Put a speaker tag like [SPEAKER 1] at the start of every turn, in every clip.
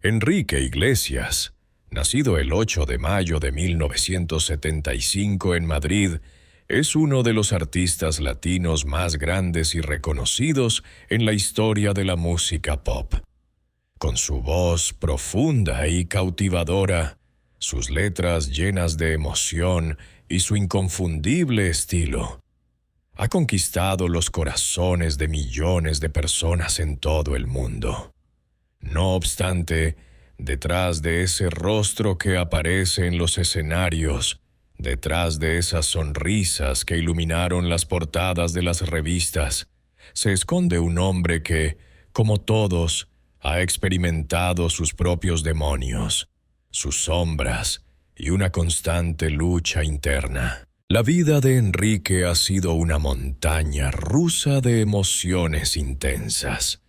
[SPEAKER 1] Enrique Iglesias, nacido el 8 de mayo de 1975 en Madrid, es uno de los artistas latinos más grandes y reconocidos en la historia de la música pop. Con su voz profunda y cautivadora, sus letras llenas de emoción y su inconfundible estilo, ha conquistado los corazones de millones de personas en todo el mundo. No obstante, detrás de ese rostro que aparece en los escenarios, detrás de esas sonrisas que iluminaron las portadas de las revistas, se esconde un hombre que, como todos, ha experimentado sus propios demonios, sus sombras y una constante lucha interna. La vida de Enrique ha sido una montaña rusa de emociones intensas,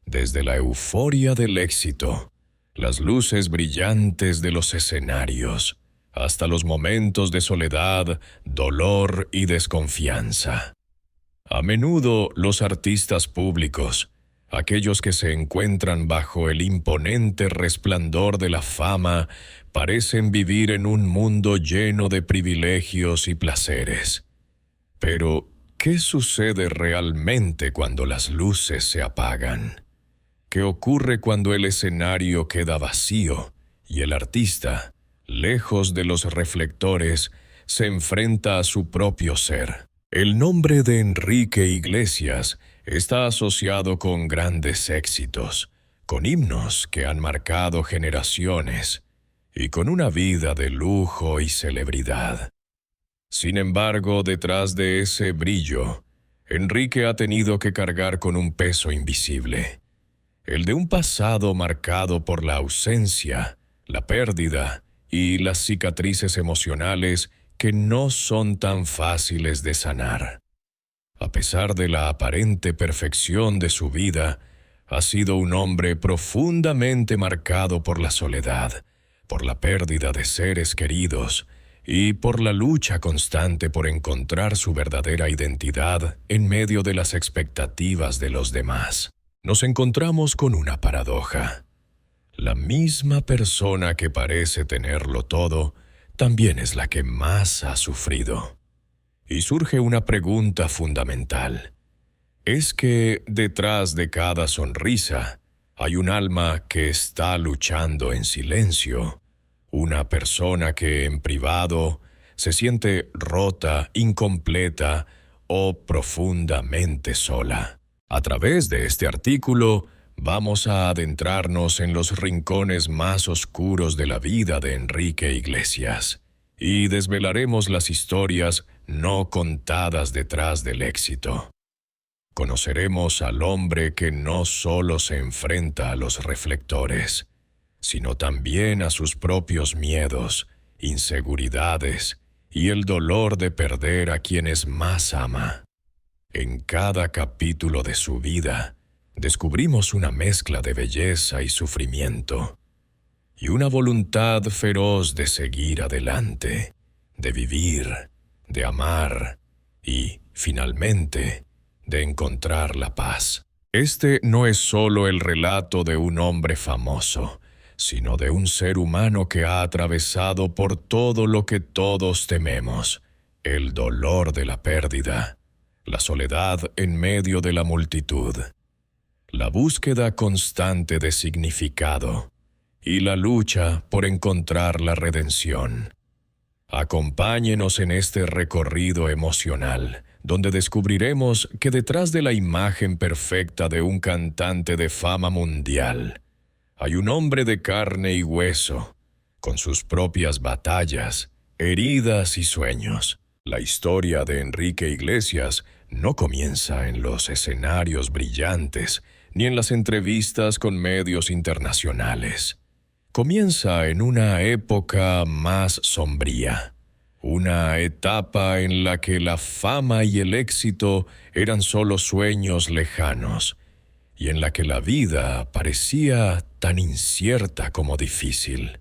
[SPEAKER 1] desde la euforia del éxito, las luces brillantes de los escenarios, hasta los momentos de soledad, dolor y desconfianza. A menudo los artistas públicos, aquellos que se encuentran bajo el imponente resplandor de la fama, parecen vivir en un mundo lleno de privilegios y placeres. Pero, ¿qué sucede realmente cuando las luces se apagan? ¿Qué ocurre cuando el escenario queda vacío y el artista, lejos de los reflectores, se enfrenta a su propio ser? El nombre de Enrique Iglesias está asociado con grandes éxitos, con himnos que han marcado generaciones y con una vida de lujo y celebridad. Sin embargo, detrás de ese brillo, Enrique ha tenido que cargar con un peso invisible, el de un pasado marcado por la ausencia, la pérdida y las cicatrices emocionales que no son tan fáciles de sanar. A pesar de la aparente perfección de su vida, ha sido un hombre profundamente marcado por la soledad, por la pérdida de seres queridos y por la lucha constante por encontrar su verdadera identidad en medio de las expectativas de los demás. Nos encontramos con una paradoja. La misma persona que parece tenerlo todo, también es la que más ha sufrido. Y surge una pregunta fundamental. ¿Es que detrás de cada sonrisa hay un alma que está luchando en silencio? Una persona que en privado se siente rota, incompleta o profundamente sola. A través de este artículo, vamos a adentrarnos en los rincones más oscuros de la vida de Enrique Iglesias y desvelaremos las historias no contadas detrás del éxito. Conoceremos al hombre que no solo se enfrenta a los reflectores, sino también a sus propios miedos, inseguridades y el dolor de perder a quienes más ama. En cada capítulo de su vida, descubrimos una mezcla de belleza y sufrimiento, y una voluntad feroz de seguir adelante, de vivir, de amar y, finalmente, de encontrar la paz. Este no es solo el relato de un hombre famoso, sino de un ser humano que ha atravesado por todo lo que todos tememos: el dolor de la pérdida, la soledad en medio de la multitud, la búsqueda constante de significado y la lucha por encontrar la redención. Acompáñenos en este recorrido emocional, donde descubriremos que detrás de la imagen perfecta de un cantante de fama mundial, hay un hombre de carne y hueso, con sus propias batallas, heridas y sueños. La historia de Enrique Iglesias no comienza en los escenarios brillantes, ni en las entrevistas con medios internacionales. Comienza en una época más sombría, una etapa en la que la fama y el éxito eran solo sueños lejanos, y en la que la vida parecía tan incierta como difícil.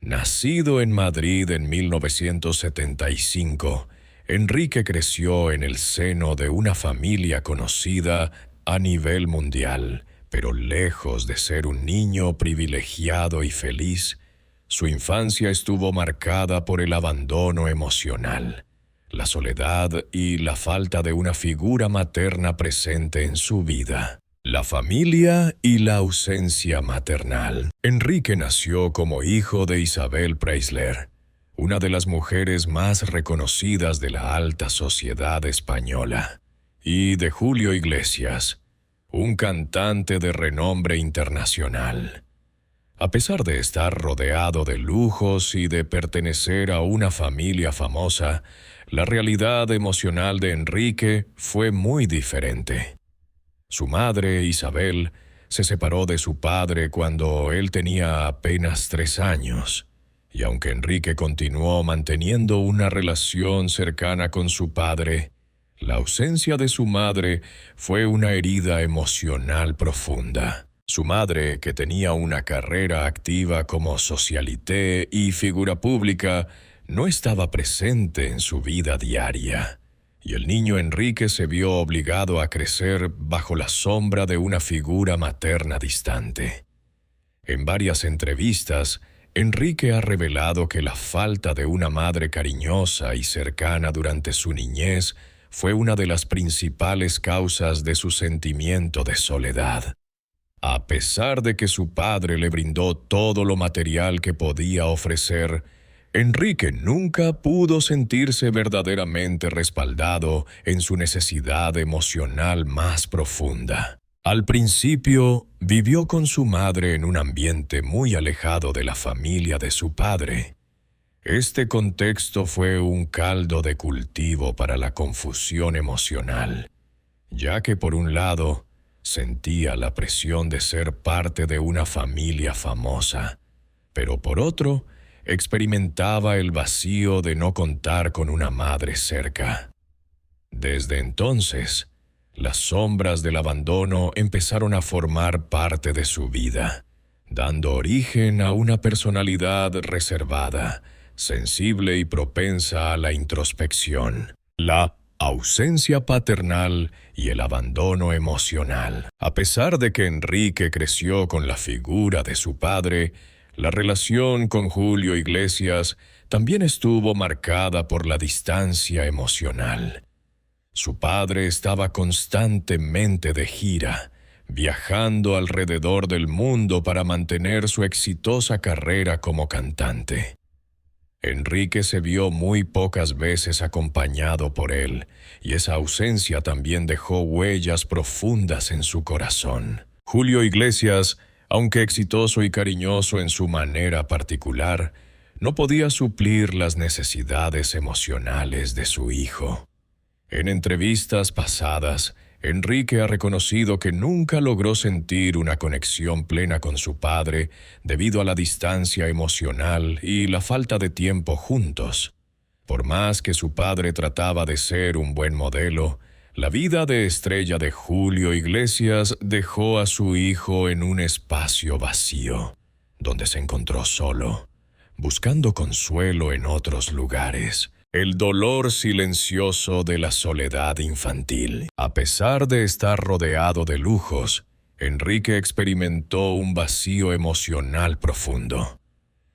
[SPEAKER 1] Nacido en Madrid en 1975, Enrique creció en el seno de una familia conocida a nivel mundial Pero lejos de ser un niño privilegiado y feliz, su infancia estuvo marcada por el abandono emocional, la soledad y la falta de una figura materna presente en su vida. La familia y la ausencia maternal. Enrique nació como hijo de Isabel Preisler, una de las mujeres más reconocidas de la alta sociedad española, y de Julio Iglesias, un cantante de renombre internacional. A pesar de estar rodeado de lujos y de pertenecer a una familia famosa, la realidad emocional de Enrique fue muy diferente. Su madre, Isabel, se separó de su padre cuando él tenía apenas 3 años, y aunque Enrique continuó manteniendo una relación cercana con su padre, la ausencia de su madre fue una herida emocional profunda. Su madre, que tenía una carrera activa como socialité y figura pública, no estaba presente en su vida diaria, y el niño Enrique se vio obligado a crecer bajo la sombra de una figura materna distante. En varias entrevistas, Enrique ha revelado que la falta de una madre cariñosa y cercana durante su niñez fue una de las principales causas de su sentimiento de soledad. A pesar de que su padre le brindó todo lo material que podía ofrecer, Enrique nunca pudo sentirse verdaderamente respaldado en su necesidad emocional más profunda. Al principio, vivió con su madre en un ambiente muy alejado de la familia de su padre. Este contexto fue un caldo de cultivo para la confusión emocional, ya que por un lado, sentía la presión de ser parte de una familia famosa, pero por otro, experimentaba el vacío de no contar con una madre cerca. Desde entonces, las sombras del abandono empezaron a formar parte de su vida, dando origen a una personalidad reservada, sensible y propensa a la introspección. La ausencia paternal y el abandono emocional. A pesar de que Enrique creció con la figura de su padre, la relación con Julio Iglesias también estuvo marcada por la distancia emocional. Su padre estaba constantemente de gira, viajando alrededor del mundo para mantener su exitosa carrera como cantante. Enrique se vio muy pocas veces acompañado por él, y esa ausencia también dejó huellas profundas en su corazón. Julio Iglesias, aunque exitoso y cariñoso en su manera particular, no podía suplir las necesidades emocionales de su hijo. En entrevistas pasadas, Enrique ha reconocido que nunca logró sentir una conexión plena con su padre debido a la distancia emocional y la falta de tiempo juntos. Por más que su padre trataba de ser un buen modelo, la vida de estrella de Julio Iglesias dejó a su hijo en un espacio vacío, donde se encontró solo, buscando consuelo en otros lugares. El dolor silencioso de la soledad infantil. A pesar de estar rodeado de lujos, Enrique experimentó un vacío emocional profundo.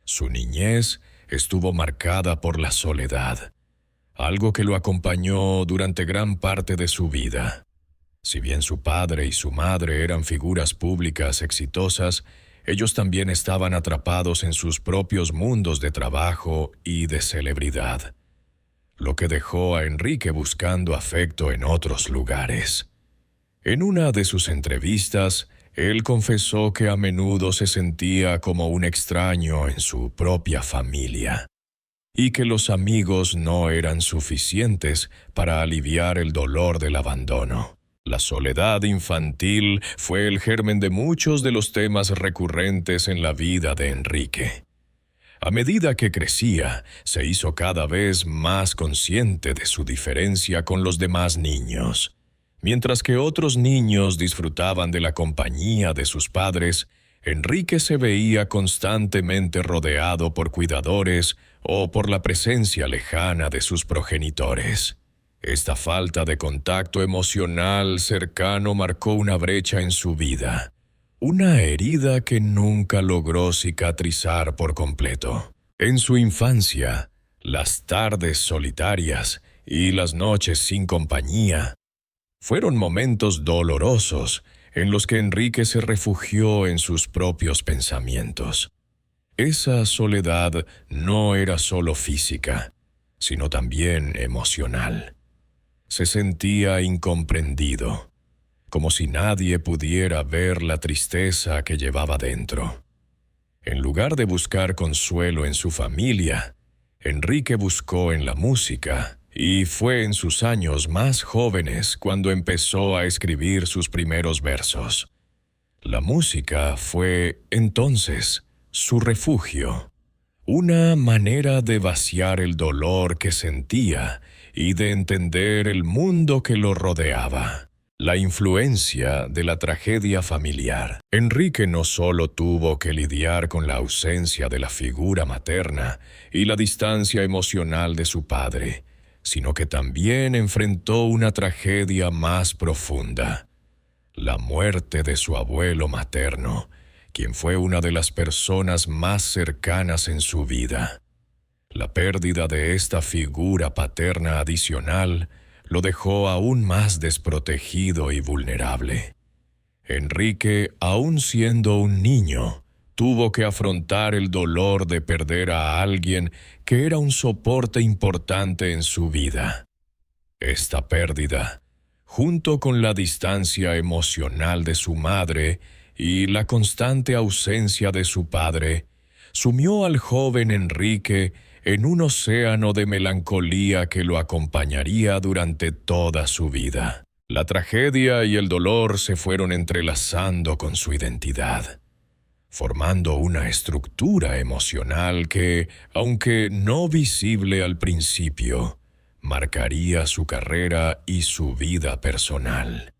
[SPEAKER 1] Su niñez estuvo marcada por la soledad, algo que lo acompañó durante gran parte de su vida. Si bien su padre y su madre eran figuras públicas exitosas, ellos también estaban atrapados en sus propios mundos de trabajo y de celebridad, lo que dejó a Enrique buscando afecto en otros lugares. En una de sus entrevistas, él confesó que a menudo se sentía como un extraño en su propia familia, y que los amigos no eran suficientes para aliviar el dolor del abandono. La soledad infantil fue el germen de muchos de los temas recurrentes en la vida de Enrique. A medida que crecía, se hizo cada vez más consciente de su diferencia con los demás niños. Mientras que otros niños disfrutaban de la compañía de sus padres, Enrique se veía constantemente rodeado por cuidadores o por la presencia lejana de sus progenitores. Esta falta de contacto emocional cercano marcó una brecha en su vida, una herida que nunca logró cicatrizar por completo. En su infancia, las tardes solitarias y las noches sin compañía fueron momentos dolorosos en los que Enrique se refugió en sus propios pensamientos. Esa soledad no era solo física, sino también emocional. Se sentía incomprendido, como si nadie pudiera ver la tristeza que llevaba dentro. En lugar de buscar consuelo en su familia, Enrique buscó en la música, y fue en sus años más jóvenes cuando empezó a escribir sus primeros versos. La música fue, entonces, su refugio, una manera de vaciar el dolor que sentía y de entender el mundo que lo rodeaba. La influencia de la tragedia familiar. Enrique no solo tuvo que lidiar con la ausencia de la figura materna y la distancia emocional de su padre, sino que también enfrentó una tragedia más profunda: la muerte de su abuelo materno, quien fue una de las personas más cercanas en su vida. La pérdida de esta figura paterna adicional lo dejó aún más desprotegido y vulnerable. Enrique, aún siendo un niño, tuvo que afrontar el dolor de perder a alguien que era un soporte importante en su vida. Esta pérdida, junto con la distancia emocional de su madre y la constante ausencia de su padre, sumió al joven Enrique en un océano de melancolía que lo acompañaría durante toda su vida. La tragedia y el dolor se fueron entrelazando con su identidad, formando una estructura emocional que, aunque no visible al principio, marcaría su carrera y su vida personal.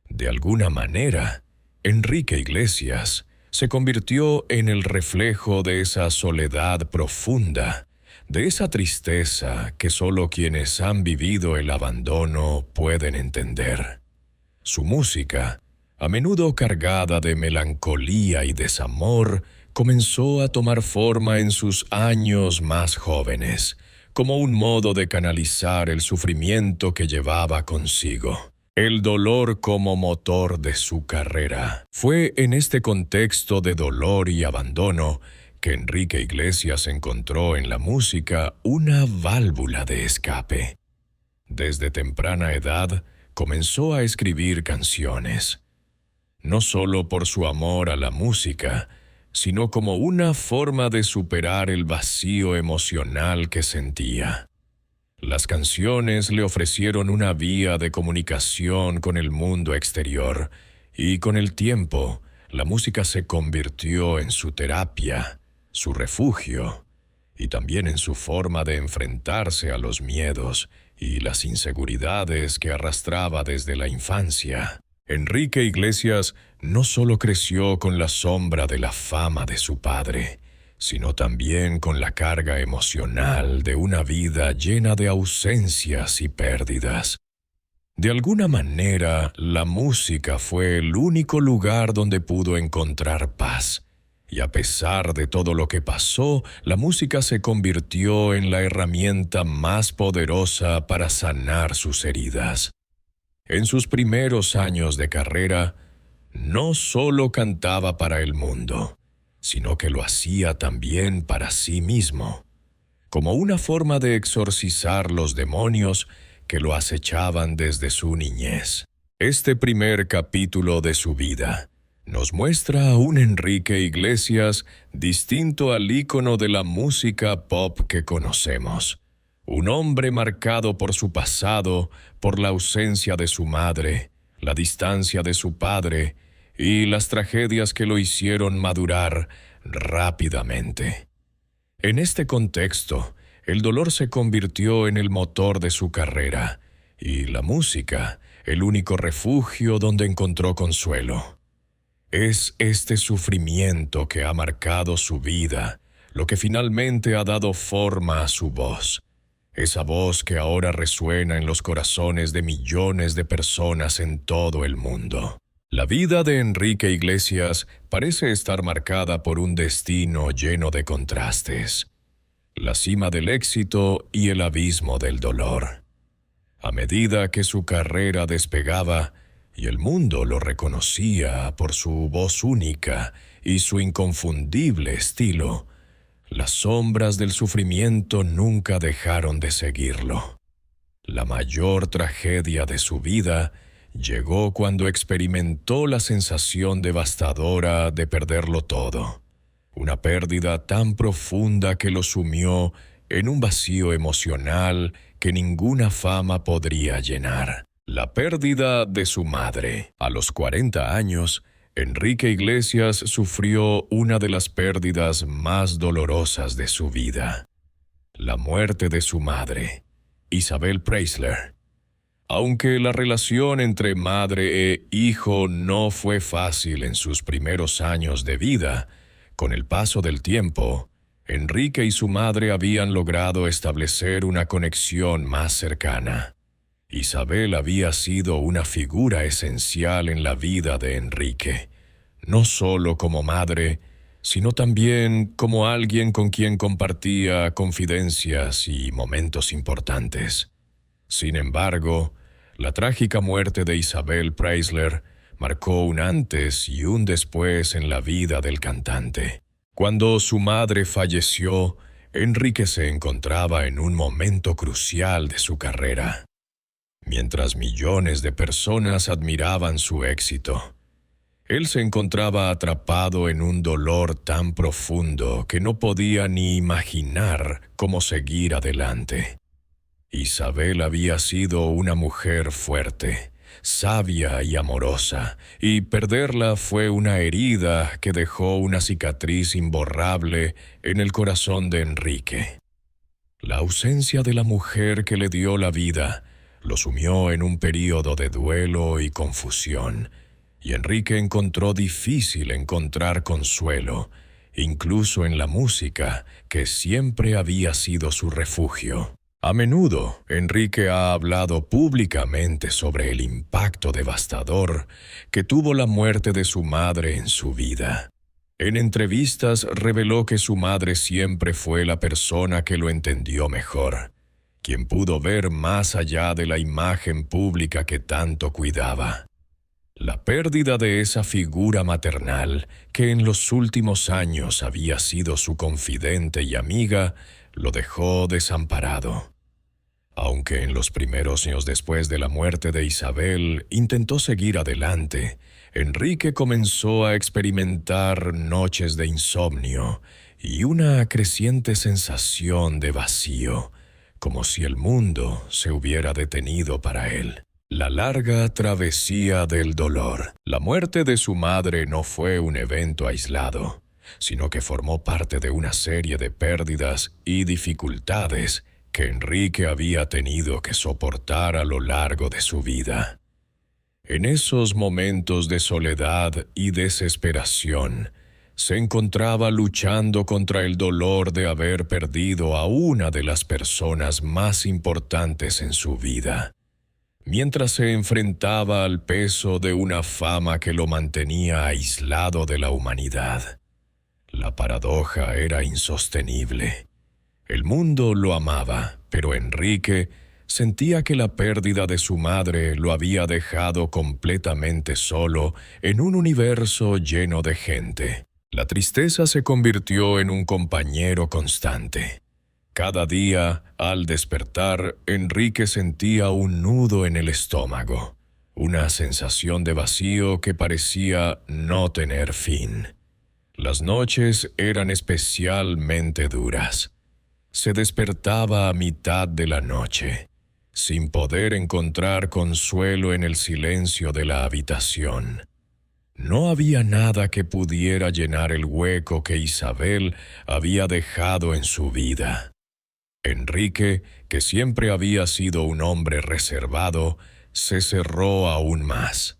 [SPEAKER 1] De alguna manera, Enrique Iglesias se convirtió en el reflejo de esa soledad profunda, de esa tristeza que solo quienes han vivido el abandono pueden entender. Su música, a menudo cargada de melancolía y desamor, comenzó a tomar forma en sus años más jóvenes, como un modo de canalizar el sufrimiento que llevaba consigo. El dolor como motor de su carrera. Fue en este contexto de dolor y abandono que Enrique Iglesias encontró en la música una válvula de escape. Desde temprana edad comenzó a escribir canciones, no solo por su amor a la música, sino como una forma de superar el vacío emocional que sentía. Las canciones le ofrecieron una vía de comunicación con el mundo exterior, y con el tiempo, la música se convirtió en su terapia, su refugio, y también en su forma de enfrentarse a los miedos y las inseguridades que arrastraba desde la infancia. Enrique Iglesias no solo creció con la sombra de la fama de su padre, sino también con la carga emocional de una vida llena de ausencias y pérdidas. De alguna manera, la música fue el único lugar donde pudo encontrar paz. Y a pesar de todo lo que pasó, la música se convirtió en la herramienta más poderosa para sanar sus heridas. En sus primeros años de carrera, no solo cantaba para el mundo, sino que lo hacía también para sí mismo, como una forma de exorcizar los demonios que lo acechaban desde su niñez. Este primer capítulo de su vida nos muestra a un Enrique Iglesias distinto al ícono de la música pop que conocemos. Un hombre marcado por su pasado, por la ausencia de su madre, la distancia de su padre y las tragedias que lo hicieron madurar rápidamente. En este contexto, el dolor se convirtió en el motor de su carrera y la música, el único refugio donde encontró consuelo. Es este sufrimiento que ha marcado su vida, lo que finalmente ha dado forma a su voz. Esa voz que ahora resuena en los corazones de millones de personas en todo el mundo. La vida de Enrique Iglesias parece estar marcada por un destino lleno de contrastes, la cima del éxito y el abismo del dolor. A medida que su carrera despegaba y el mundo lo reconocía por su voz única y su inconfundible estilo, las sombras del sufrimiento nunca dejaron de seguirlo. La mayor tragedia de su vida llegó cuando experimentó la sensación devastadora de perderlo todo. Una pérdida tan profunda que lo sumió en un vacío emocional que ninguna fama podría llenar. La pérdida de su madre. A los 40 años, Enrique Iglesias sufrió una de las pérdidas más dolorosas de su vida. La muerte de su madre, Isabel Preisler. Aunque la relación entre madre e hijo no fue fácil en sus primeros años de vida, con el paso del tiempo, Enrique y su madre habían logrado establecer una conexión más cercana. Isabel había sido una figura esencial en la vida de Enrique, no solo como madre, sino también como alguien con quien compartía confidencias y momentos importantes. Sin embargo, la trágica muerte de Isabel Preisler marcó un antes y un después en la vida del cantante. Cuando su madre falleció, Enrique se encontraba en un momento crucial de su carrera. Mientras millones de personas admiraban su éxito, él se encontraba atrapado en un dolor tan profundo que no podía ni imaginar cómo seguir adelante. Isabel había sido una mujer fuerte, sabia y amorosa, y perderla fue una herida que dejó una cicatriz imborrable en el corazón de Enrique. La ausencia de la mujer que le dio la vida lo sumió en un período de duelo y confusión, y Enrique encontró difícil encontrar consuelo, incluso en la música, que siempre había sido su refugio. A menudo, Enrique ha hablado públicamente sobre el impacto devastador que tuvo la muerte de su madre en su vida. En entrevistas reveló que su madre siempre fue la persona que lo entendió mejor, quien pudo ver más allá de la imagen pública que tanto cuidaba. La pérdida de esa figura maternal, que en los últimos años había sido su confidente y amiga, lo dejó desamparado. Aunque en los primeros años después de la muerte de Isabel intentó seguir adelante, Enrique comenzó a experimentar noches de insomnio y una creciente sensación de vacío, como si el mundo se hubiera detenido para él. La larga travesía del dolor. La muerte de su madre no fue un evento aislado, sino que formó parte de una serie de pérdidas y dificultades que Enrique había tenido que soportar a lo largo de su vida. En esos momentos de soledad y desesperación, se encontraba luchando contra el dolor de haber perdido a una de las personas más importantes en su vida, mientras se enfrentaba al peso de una fama que lo mantenía aislado de la humanidad. La paradoja era insostenible. El mundo lo amaba, pero Enrique sentía que la pérdida de su madre lo había dejado completamente solo en un universo lleno de gente. La tristeza se convirtió en un compañero constante. Cada día, al despertar, Enrique sentía un nudo en el estómago, una sensación de vacío que parecía no tener fin. Las noches eran especialmente duras. Se despertaba a mitad de la noche, sin poder encontrar consuelo en el silencio de la habitación. No había nada que pudiera llenar el hueco que Isabel había dejado en su vida. Enrique, que siempre había sido un hombre reservado, se cerró aún más.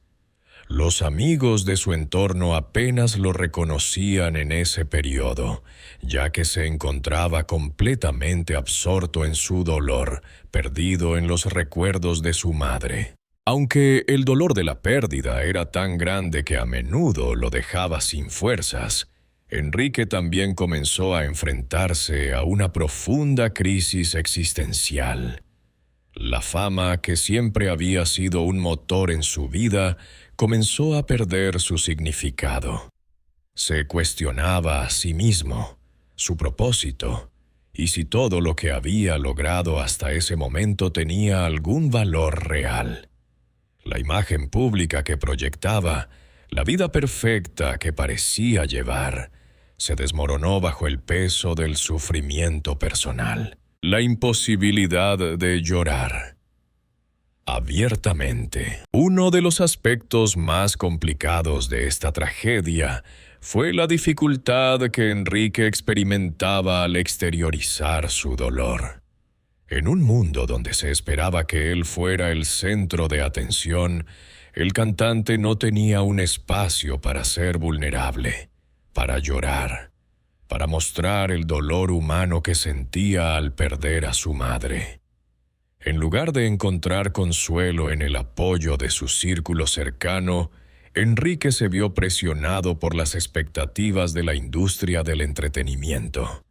[SPEAKER 1] Los amigos de su entorno apenas lo reconocían en ese periodo, ya que se encontraba completamente absorto en su dolor, perdido en los recuerdos de su madre. Aunque el dolor de la pérdida era tan grande que a menudo lo dejaba sin fuerzas, Enrique también comenzó a enfrentarse a una profunda crisis existencial. La fama, que siempre había sido un motor en su vida, comenzó a perder su significado. Se cuestionaba a sí mismo, su propósito, y si todo lo que había logrado hasta ese momento tenía algún valor real. La imagen pública que proyectaba, la vida perfecta que parecía llevar, se desmoronó bajo el peso del sufrimiento personal. La imposibilidad de llorar abiertamente. Uno de los aspectos más complicados de esta tragedia fue la dificultad que Enrique experimentaba al exteriorizar su dolor. En un mundo donde se esperaba que él fuera el centro de atención, el cantante no tenía un espacio para ser vulnerable, para llorar, para mostrar el dolor humano que sentía al perder a su madre. En lugar de encontrar consuelo en el apoyo de su círculo cercano, Enrique se vio presionado por las expectativas de la industria del entretenimiento.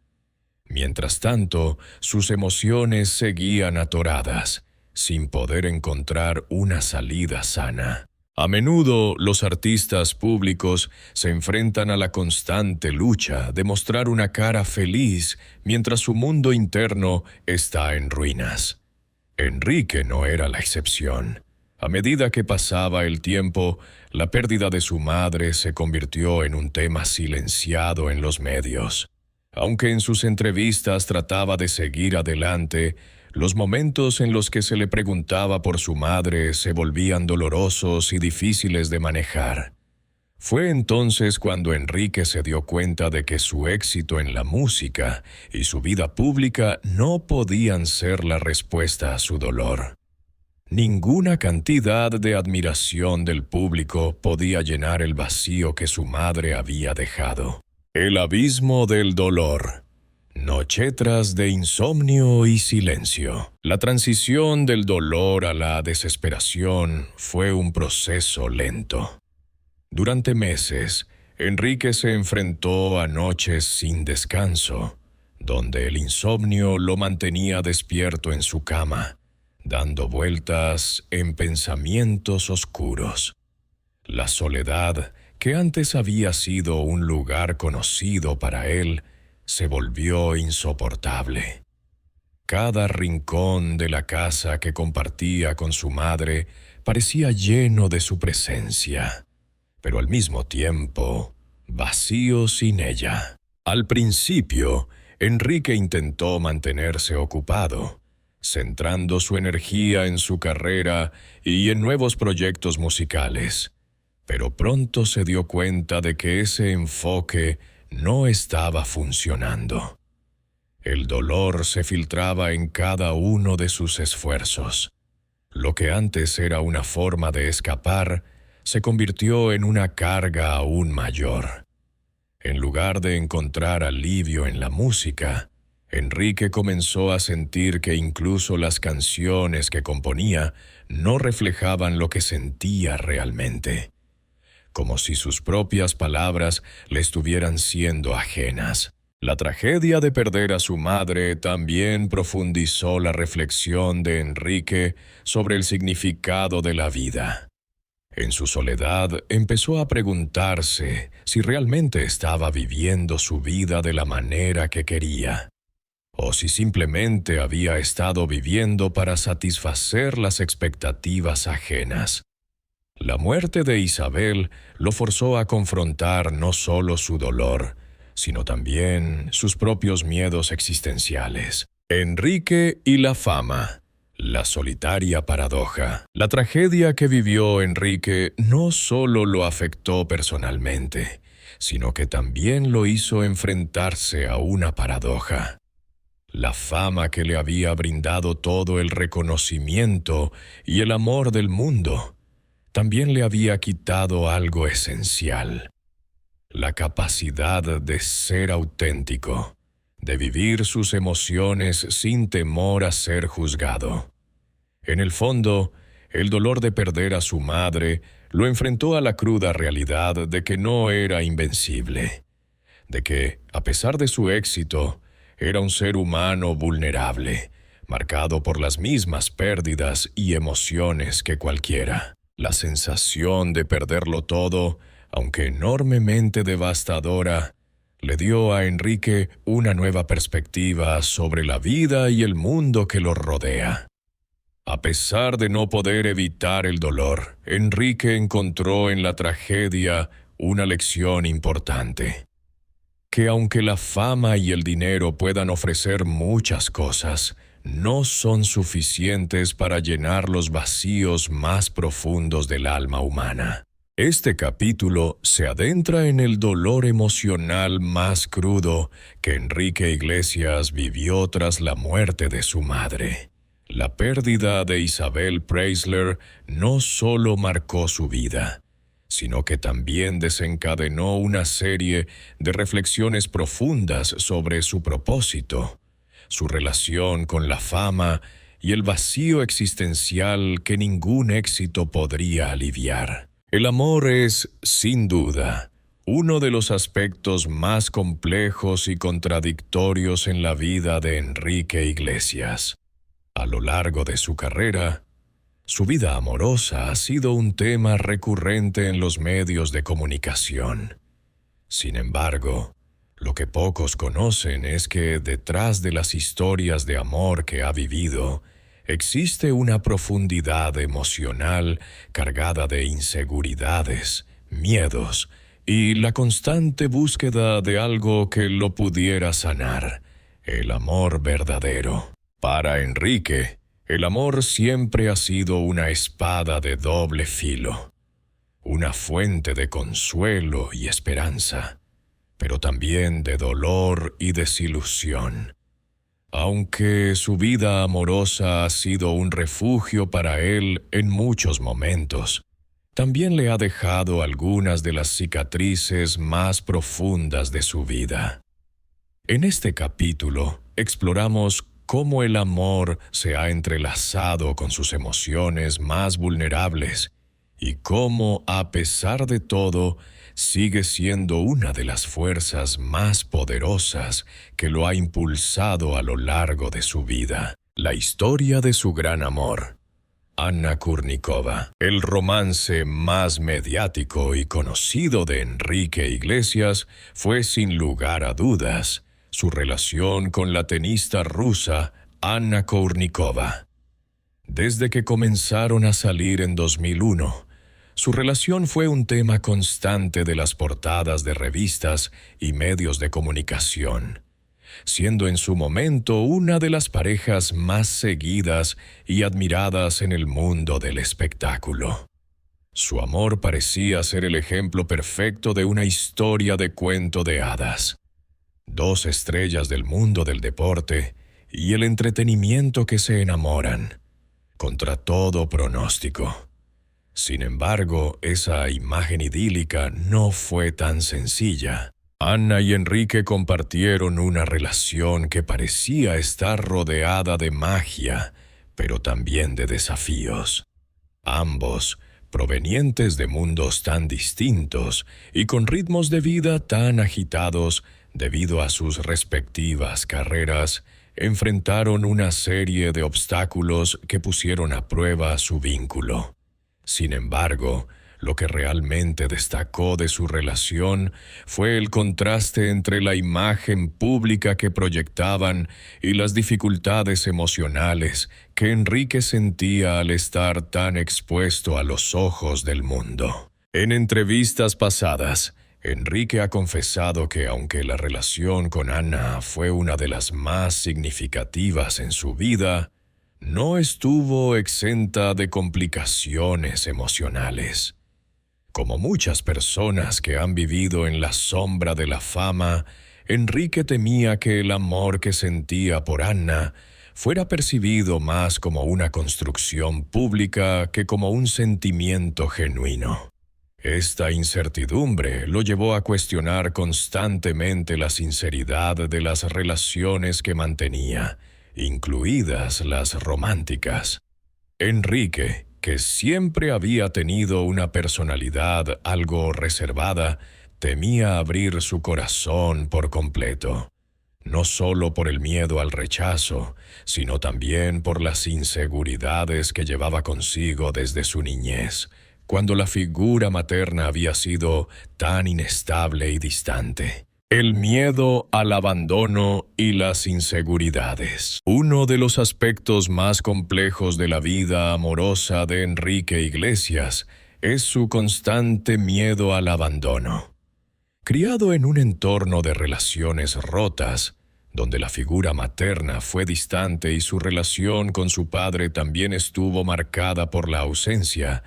[SPEAKER 1] Mientras tanto, sus emociones seguían atoradas, sin poder encontrar una salida sana. A menudo, los artistas públicos se enfrentan a la constante lucha de mostrar una cara feliz mientras su mundo interno está en ruinas. Enrique no era la excepción. A medida que pasaba el tiempo, la pérdida de su madre se convirtió en un tema silenciado en los medios. Aunque en sus entrevistas trataba de seguir adelante, los momentos en los que se le preguntaba por su madre se volvían dolorosos y difíciles de manejar. Fue entonces cuando Enrique se dio cuenta de que su éxito en la música y su vida pública no podían ser la respuesta a su dolor. Ninguna cantidad de admiración del público podía llenar el vacío que su madre había dejado. El abismo del dolor. Nochetas de insomnio y silencio. La transición del dolor a la desesperación fue un proceso lento. Durante meses, Enrique se enfrentó a noches sin descanso, donde el insomnio lo mantenía despierto en su cama, dando vueltas en pensamientos oscuros. La soledad, que antes había sido un lugar conocido para él, se volvió insoportable. Cada rincón de la casa que compartía con su madre parecía lleno de su presencia, pero al mismo tiempo vacío sin ella. Al principio, Enrique intentó mantenerse ocupado, centrando su energía en su carrera y en nuevos proyectos musicales. Pero pronto se dio cuenta de que ese enfoque no estaba funcionando. El dolor se filtraba en cada uno de sus esfuerzos. Lo que antes era una forma de escapar, se convirtió en una carga aún mayor. En lugar de encontrar alivio en la música, Enrique comenzó a sentir que incluso las canciones que componía no reflejaban lo que sentía realmente, como si sus propias palabras le estuvieran siendo ajenas. La tragedia de perder a su madre también profundizó la reflexión de Enrique sobre el significado de la vida. En su soledad empezó a preguntarse si realmente estaba viviendo su vida de la manera que quería, o si simplemente había estado viviendo para satisfacer las expectativas ajenas. La muerte de Isabel lo forzó a confrontar no solo su dolor, sino también sus propios miedos existenciales. Enrique y la fama. La solitaria paradoja. La tragedia que vivió Enrique no solo lo afectó personalmente, sino que también lo hizo enfrentarse a una paradoja. La fama que le había brindado todo el reconocimiento y el amor del mundo, también le había quitado algo esencial: la capacidad de ser auténtico, de vivir sus emociones sin temor a ser juzgado. En el fondo, el dolor de perder a su madre lo enfrentó a la cruda realidad de que no era invencible, de que, a pesar de su éxito, era un ser humano vulnerable, marcado por las mismas pérdidas y emociones que cualquiera. La sensación de perderlo todo, aunque enormemente devastadora, le dio a Enrique una nueva perspectiva sobre la vida y el mundo que lo rodea. A pesar de no poder evitar el dolor, Enrique encontró en la tragedia una lección importante: que aunque la fama y el dinero puedan ofrecer muchas cosas, no son suficientes para llenar los vacíos más profundos del alma humana. Este capítulo se adentra en el dolor emocional más crudo que Enrique Iglesias vivió tras la muerte de su madre. La pérdida de Isabel Preisler no solo marcó su vida, sino que también desencadenó una serie de reflexiones profundas sobre su propósito, su relación con la fama y el vacío existencial que ningún éxito podría aliviar. El amor es, sin duda, uno de los aspectos más complejos y contradictorios en la vida de Enrique Iglesias. A lo largo de su carrera, su vida amorosa ha sido un tema recurrente en los medios de comunicación. Sin embargo, lo que pocos conocen es que detrás de las historias de amor que ha vivido, existe una profundidad emocional cargada de inseguridades, miedos y la constante búsqueda de algo que lo pudiera sanar: el amor verdadero. Para Enrique, el amor siempre ha sido una espada de doble filo, una fuente de consuelo y esperanza, pero también de dolor y desilusión. Aunque su vida amorosa ha sido un refugio para él en muchos momentos, también le ha dejado algunas de las cicatrices más profundas de su vida. En este capítulo exploramos cómo el amor se ha entrelazado con sus emociones más vulnerables y cómo, a pesar de todo, sigue siendo una de las fuerzas más poderosas que lo ha impulsado a lo largo de su vida. La historia de su gran amor, Anna Kurnikova. El romance más mediático y conocido de Enrique Iglesias fue, sin lugar a dudas, su relación con la tenista rusa Anna Kurnikova. Desde que comenzaron a salir en 2001, su relación fue un tema constante de las portadas de revistas y medios de comunicación, siendo en su momento una de las parejas más seguidas y admiradas en el mundo del espectáculo. Su amor parecía ser el ejemplo perfecto de una historia de cuento de hadas. Dos estrellas del mundo del deporte y el entretenimiento que se enamoran, contra todo pronóstico. Sin embargo, esa imagen idílica no fue tan sencilla. Anna y Enrique compartieron una relación que parecía estar rodeada de magia, pero también de desafíos. Ambos, provenientes de mundos tan distintos y con ritmos de vida tan agitados debido a sus respectivas carreras, enfrentaron una serie de obstáculos que pusieron a prueba su vínculo. Sin embargo, lo que realmente destacó de su relación fue el contraste entre la imagen pública que proyectaban y las dificultades emocionales que Enrique sentía al estar tan expuesto a los ojos del mundo. En entrevistas pasadas, Enrique ha confesado que aunque la relación con Anna fue una de las más significativas en su vida, no estuvo exenta de complicaciones emocionales. Como muchas personas que han vivido en la sombra de la fama, Enrique temía que el amor que sentía por Anna fuera percibido más como una construcción pública que como un sentimiento genuino. Esta incertidumbre lo llevó a cuestionar constantemente la sinceridad de las relaciones que mantenía, incluidas las románticas. Enrique, que siempre había tenido una personalidad algo reservada, temía abrir su corazón por completo. No solo por el miedo al rechazo, sino también por las inseguridades que llevaba consigo desde su niñez, cuando la figura materna había sido tan inestable y distante. El miedo al abandono y las inseguridades. Uno de los aspectos más complejos de la vida amorosa de Enrique Iglesias es su constante miedo al abandono. Criado en un entorno de relaciones rotas, donde la figura materna fue distante y su relación con su padre también estuvo marcada por la ausencia,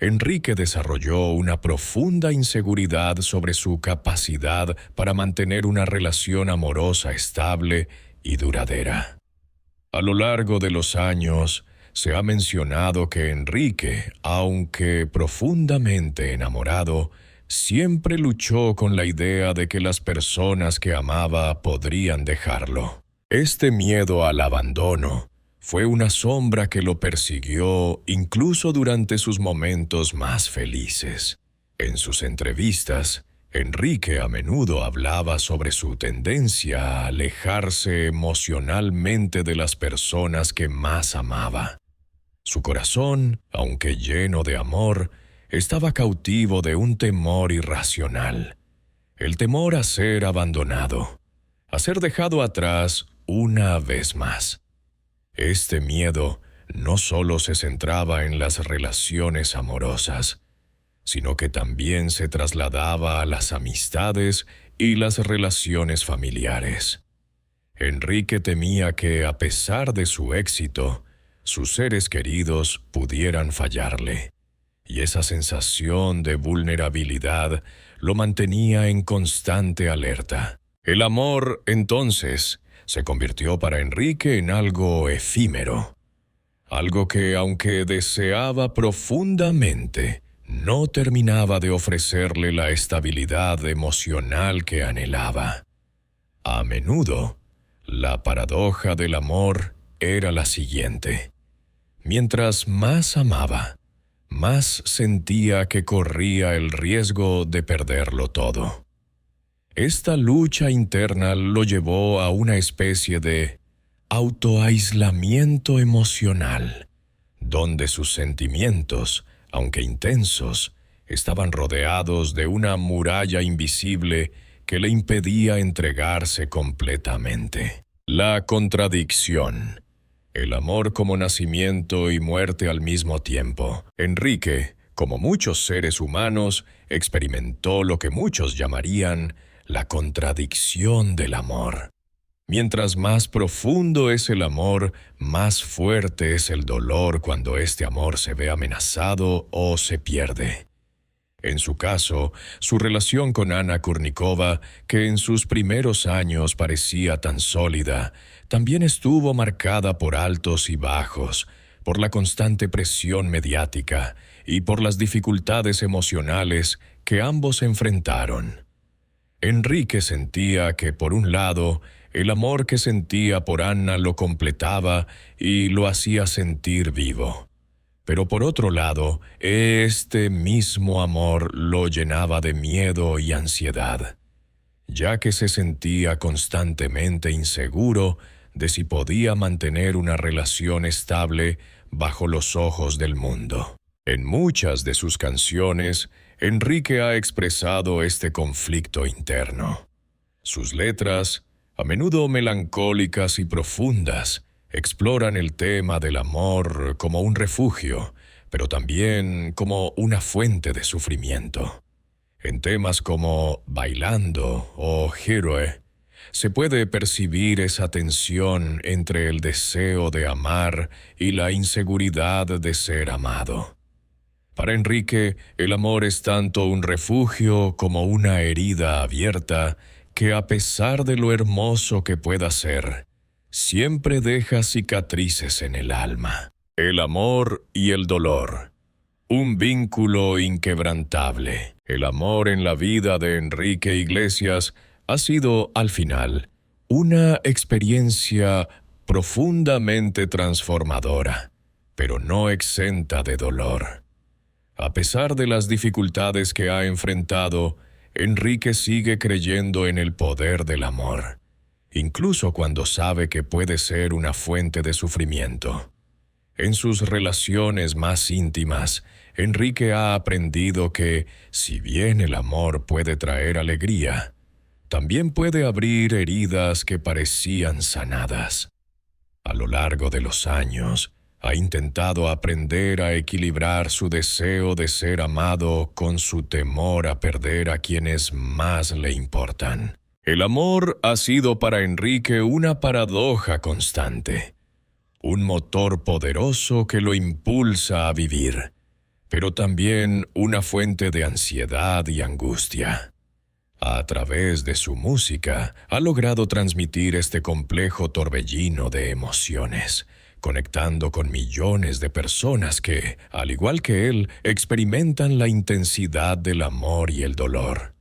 [SPEAKER 1] Enrique desarrolló una profunda inseguridad sobre su capacidad para mantener una relación amorosa estable y duradera. A lo largo de los años, se ha mencionado que Enrique, aunque profundamente enamorado, siempre luchó con la idea de que las personas que amaba podrían dejarlo. Este miedo al abandono fue una sombra que lo persiguió incluso durante sus momentos más felices. En sus entrevistas, Enrique a menudo hablaba sobre su tendencia a alejarse emocionalmente de las personas que más amaba. Su corazón, aunque lleno de amor, estaba cautivo de un temor irracional. El temor a ser abandonado, a ser dejado atrás una vez más. Este miedo no solo se centraba en las relaciones amorosas, sino que también se trasladaba a las amistades y las relaciones familiares. Enrique temía que, a pesar de su éxito, sus seres queridos pudieran fallarle, y esa sensación de vulnerabilidad lo mantenía en constante alerta. El amor, entonces, se convirtió para Enrique en algo efímero, algo que, aunque deseaba profundamente, no terminaba de ofrecerle la estabilidad emocional que anhelaba. A menudo, la paradoja del amor era la siguiente: mientras más amaba, más sentía que corría el riesgo de perderlo todo. Esta lucha interna lo llevó a una especie de autoaislamiento emocional, donde sus sentimientos, aunque intensos, estaban rodeados de una muralla invisible que le impedía entregarse completamente. La contradicción. El amor como nacimiento y muerte al mismo tiempo. Enrique, como muchos seres humanos, experimentó lo que muchos llamarían la contradicción del amor. Mientras más profundo es el amor, más fuerte es el dolor cuando este amor se ve amenazado o se pierde. En su caso, su relación con Anna Kurnikova, que en sus primeros años parecía tan sólida, también estuvo marcada por altos y bajos, por la constante presión mediática y por las dificultades emocionales que ambos enfrentaron. Enrique sentía que, por un lado, el amor que sentía por Anna lo completaba y lo hacía sentir vivo. Pero por otro lado, este mismo amor lo llenaba de miedo y ansiedad, ya que se sentía constantemente inseguro de si podía mantener una relación estable bajo los ojos del mundo. En muchas de sus canciones, Enrique ha expresado este conflicto interno. Sus letras, a menudo melancólicas y profundas, exploran el tema del amor como un refugio, pero también como una fuente de sufrimiento. En temas como Bailando o Héroe, se puede percibir esa tensión entre el deseo de amar y la inseguridad de ser amado. Para Enrique, el amor es tanto un refugio como una herida abierta que, a pesar de lo hermoso que pueda ser, siempre deja cicatrices en el alma. El amor y el dolor. Un vínculo inquebrantable. El amor en la vida de Enrique Iglesias ha sido, al final, una experiencia profundamente transformadora, pero no exenta de dolor. A pesar de las dificultades que ha enfrentado, Enrique sigue creyendo en el poder del amor, incluso cuando sabe que puede ser una fuente de sufrimiento. En sus relaciones más íntimas, Enrique ha aprendido que, si bien el amor puede traer alegría, también puede abrir heridas que parecían sanadas. A lo largo de los años, ha intentado aprender a equilibrar su deseo de ser amado con su temor a perder a quienes más le importan. El amor ha sido para Enrique una paradoja constante, un motor poderoso que lo impulsa a vivir, pero también una fuente de ansiedad y angustia. A través de su música, ha logrado transmitir este complejo torbellino de emociones, conectando con millones de personas que, al igual que él, experimentan la intensidad del amor y el dolor.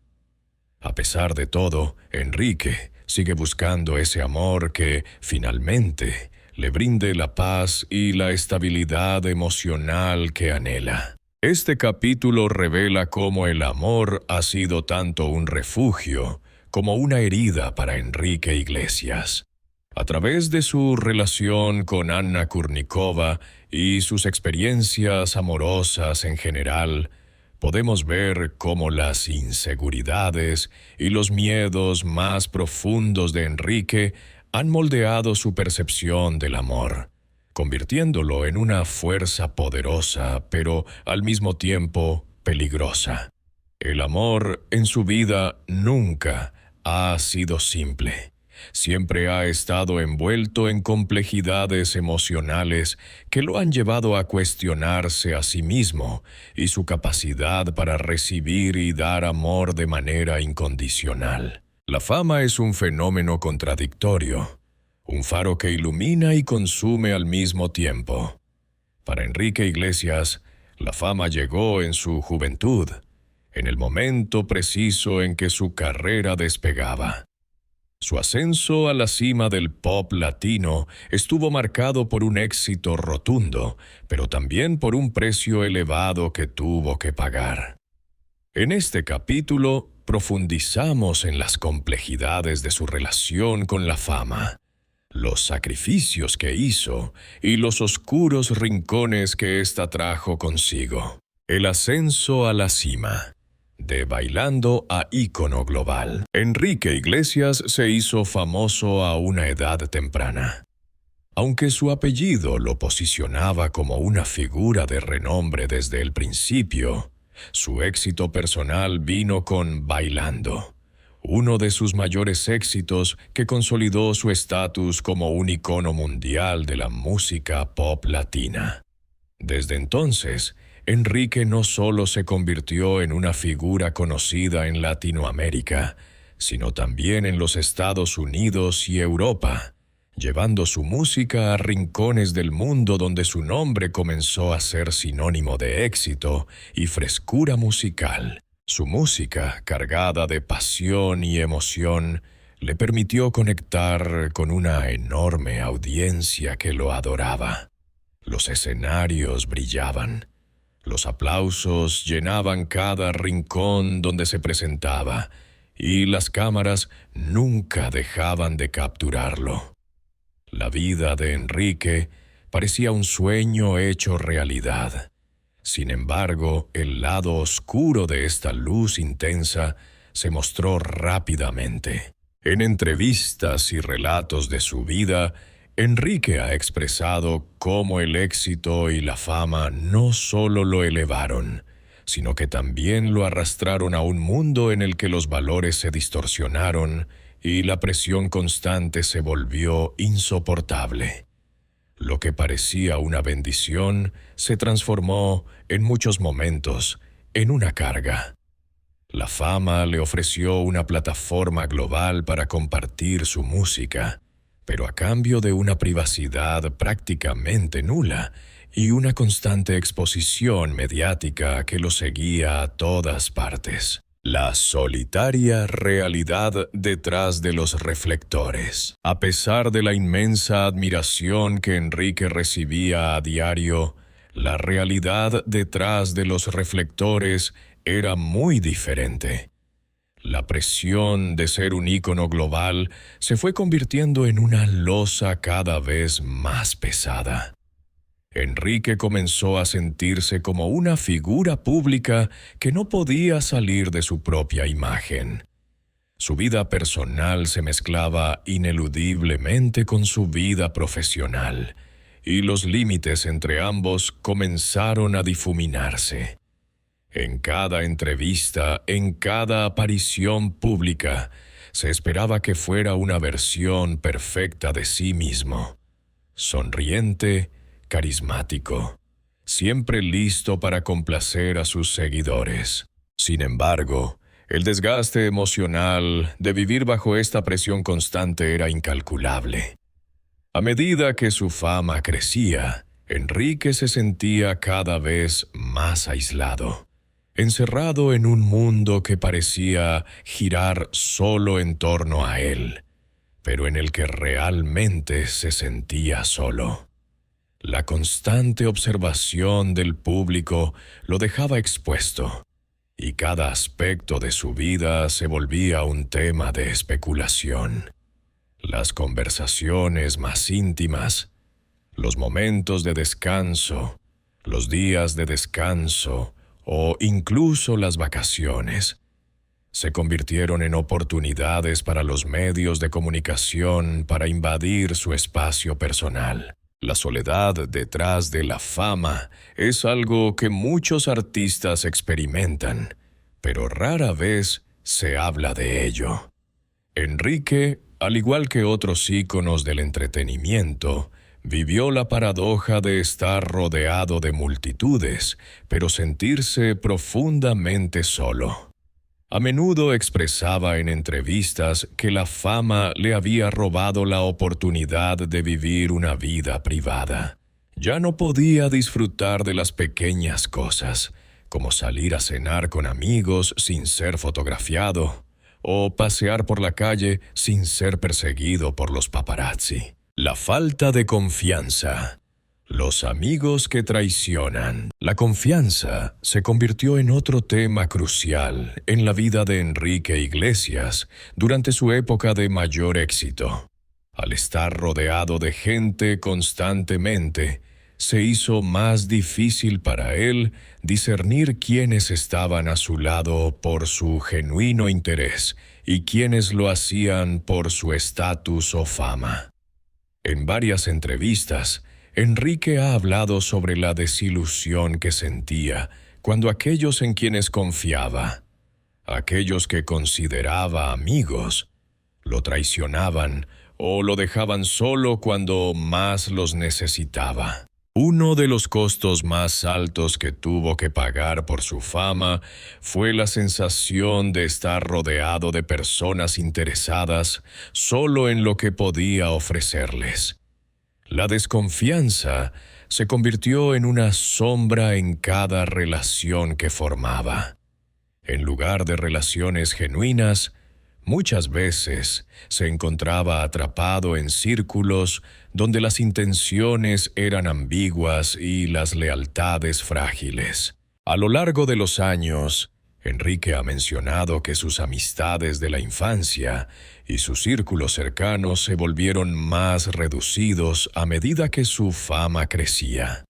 [SPEAKER 1] A pesar de todo, Enrique sigue buscando ese amor que, finalmente, le brinde la paz y la estabilidad emocional que anhela. Este capítulo revela cómo el amor ha sido tanto un refugio como una herida para Enrique Iglesias. A través de su relación con Anna Kurnikova y sus experiencias amorosas en general, podemos ver cómo las inseguridades y los miedos más profundos de Enrique han moldeado su percepción del amor, convirtiéndolo en una fuerza poderosa, pero al mismo tiempo peligrosa. El amor en su vida nunca ha sido simple. Siempre ha estado envuelto en complejidades emocionales que lo han llevado a cuestionarse a sí mismo y su capacidad para recibir y dar amor de manera incondicional. La fama es un fenómeno contradictorio, un faro que ilumina y consume al mismo tiempo. Para Enrique Iglesias, la fama llegó en su juventud, en el momento preciso en que su carrera despegaba. Su ascenso a la cima del pop latino estuvo marcado por un éxito rotundo, pero también por un precio elevado que tuvo que pagar. En este capítulo profundizamos en las complejidades de su relación con la fama, los sacrificios que hizo y los oscuros rincones que ésta trajo consigo. El ascenso a la cima. De bailando a ícono global. Enrique Iglesias se hizo famoso a una edad temprana. Aunque su apellido lo posicionaba como una figura de renombre desde el principio, su éxito personal vino con Bailando, uno de sus mayores éxitos que consolidó su estatus como un icono mundial de la música pop latina. Desde entonces, Enrique no solo se convirtió en una figura conocida en Latinoamérica, sino también en los Estados Unidos y Europa, llevando su música a rincones del mundo donde su nombre comenzó a ser sinónimo de éxito y frescura musical. Su música, cargada de pasión y emoción, le permitió conectar con una enorme audiencia que lo adoraba. Los escenarios brillaban. Los aplausos llenaban cada rincón donde se presentaba, y las cámaras nunca dejaban de capturarlo. La vida de Enrique parecía un sueño hecho realidad. Sin embargo, el lado oscuro de esta luz intensa se mostró rápidamente. En entrevistas y relatos de su vida, Enrique ha expresado cómo el éxito y la fama no solo lo elevaron, sino que también lo arrastraron a un mundo en el que los valores se distorsionaron y la presión constante se volvió insoportable. Lo que parecía una bendición se transformó, en muchos momentos, en una carga. La fama le ofreció una plataforma global para compartir su música, pero a cambio de una privacidad prácticamente nula y una constante exposición mediática que lo seguía a todas partes. La solitaria realidad detrás de los reflectores. A pesar de la inmensa admiración que Enrique recibía a diario, la realidad detrás de los reflectores era muy diferente. La presión de ser un ícono global se fue convirtiendo en una losa cada vez más pesada. Enrique comenzó a sentirse como una figura pública que no podía salir de su propia imagen. Su vida personal se mezclaba ineludiblemente con su vida profesional, y los límites entre ambos comenzaron a difuminarse. En cada entrevista, en cada aparición pública, se esperaba que fuera una versión perfecta de sí mismo. Sonriente, carismático, siempre listo para complacer a sus seguidores. Sin embargo, el desgaste emocional de vivir bajo esta presión constante era incalculable. A medida que su fama crecía, Enrique se sentía cada vez más aislado, encerrado en un mundo que parecía girar solo en torno a él, pero en el que realmente se sentía solo. La constante observación del público lo dejaba expuesto, y cada aspecto de su vida se volvía un tema de especulación. Las conversaciones más íntimas, los momentos de descanso, los días de descanso o incluso las vacaciones se convirtieron en oportunidades para los medios de comunicación para invadir su espacio personal. La soledad detrás de la fama es algo que muchos artistas experimentan, pero rara vez se habla de ello. Enrique, al igual que otros íconos del entretenimiento, vivió la paradoja de estar rodeado de multitudes, pero sentirse profundamente solo. A menudo expresaba en entrevistas que la fama le había robado la oportunidad de vivir una vida privada. Ya no podía disfrutar de las pequeñas cosas, como salir a cenar con amigos sin ser fotografiado, o pasear por la calle sin ser perseguido por los paparazzi. La falta de confianza. Los amigos que traicionan. La confianza se convirtió en otro tema crucial en la vida de Enrique Iglesias durante su época de mayor éxito. Al estar rodeado de gente constantemente, se hizo más difícil para él discernir quiénes estaban a su lado por su genuino interés y quiénes lo hacían por su estatus o fama. En varias entrevistas, Enrique ha hablado sobre la desilusión que sentía cuando aquellos en quienes confiaba, aquellos que consideraba amigos, lo traicionaban o lo dejaban solo cuando más los necesitaba. Uno de los costos más altos que tuvo que pagar por su fama fue la sensación de estar rodeado de personas interesadas solo en lo que podía ofrecerles. La desconfianza se convirtió en una sombra en cada relación que formaba. En lugar de relaciones genuinas, muchas veces se encontraba atrapado en círculos donde las intenciones eran ambiguas y las lealtades frágiles. A lo largo de los años, Enrique ha mencionado que sus amistades de la infancia y sus círculos cercanos se volvieron más reducidos a medida que su fama crecía.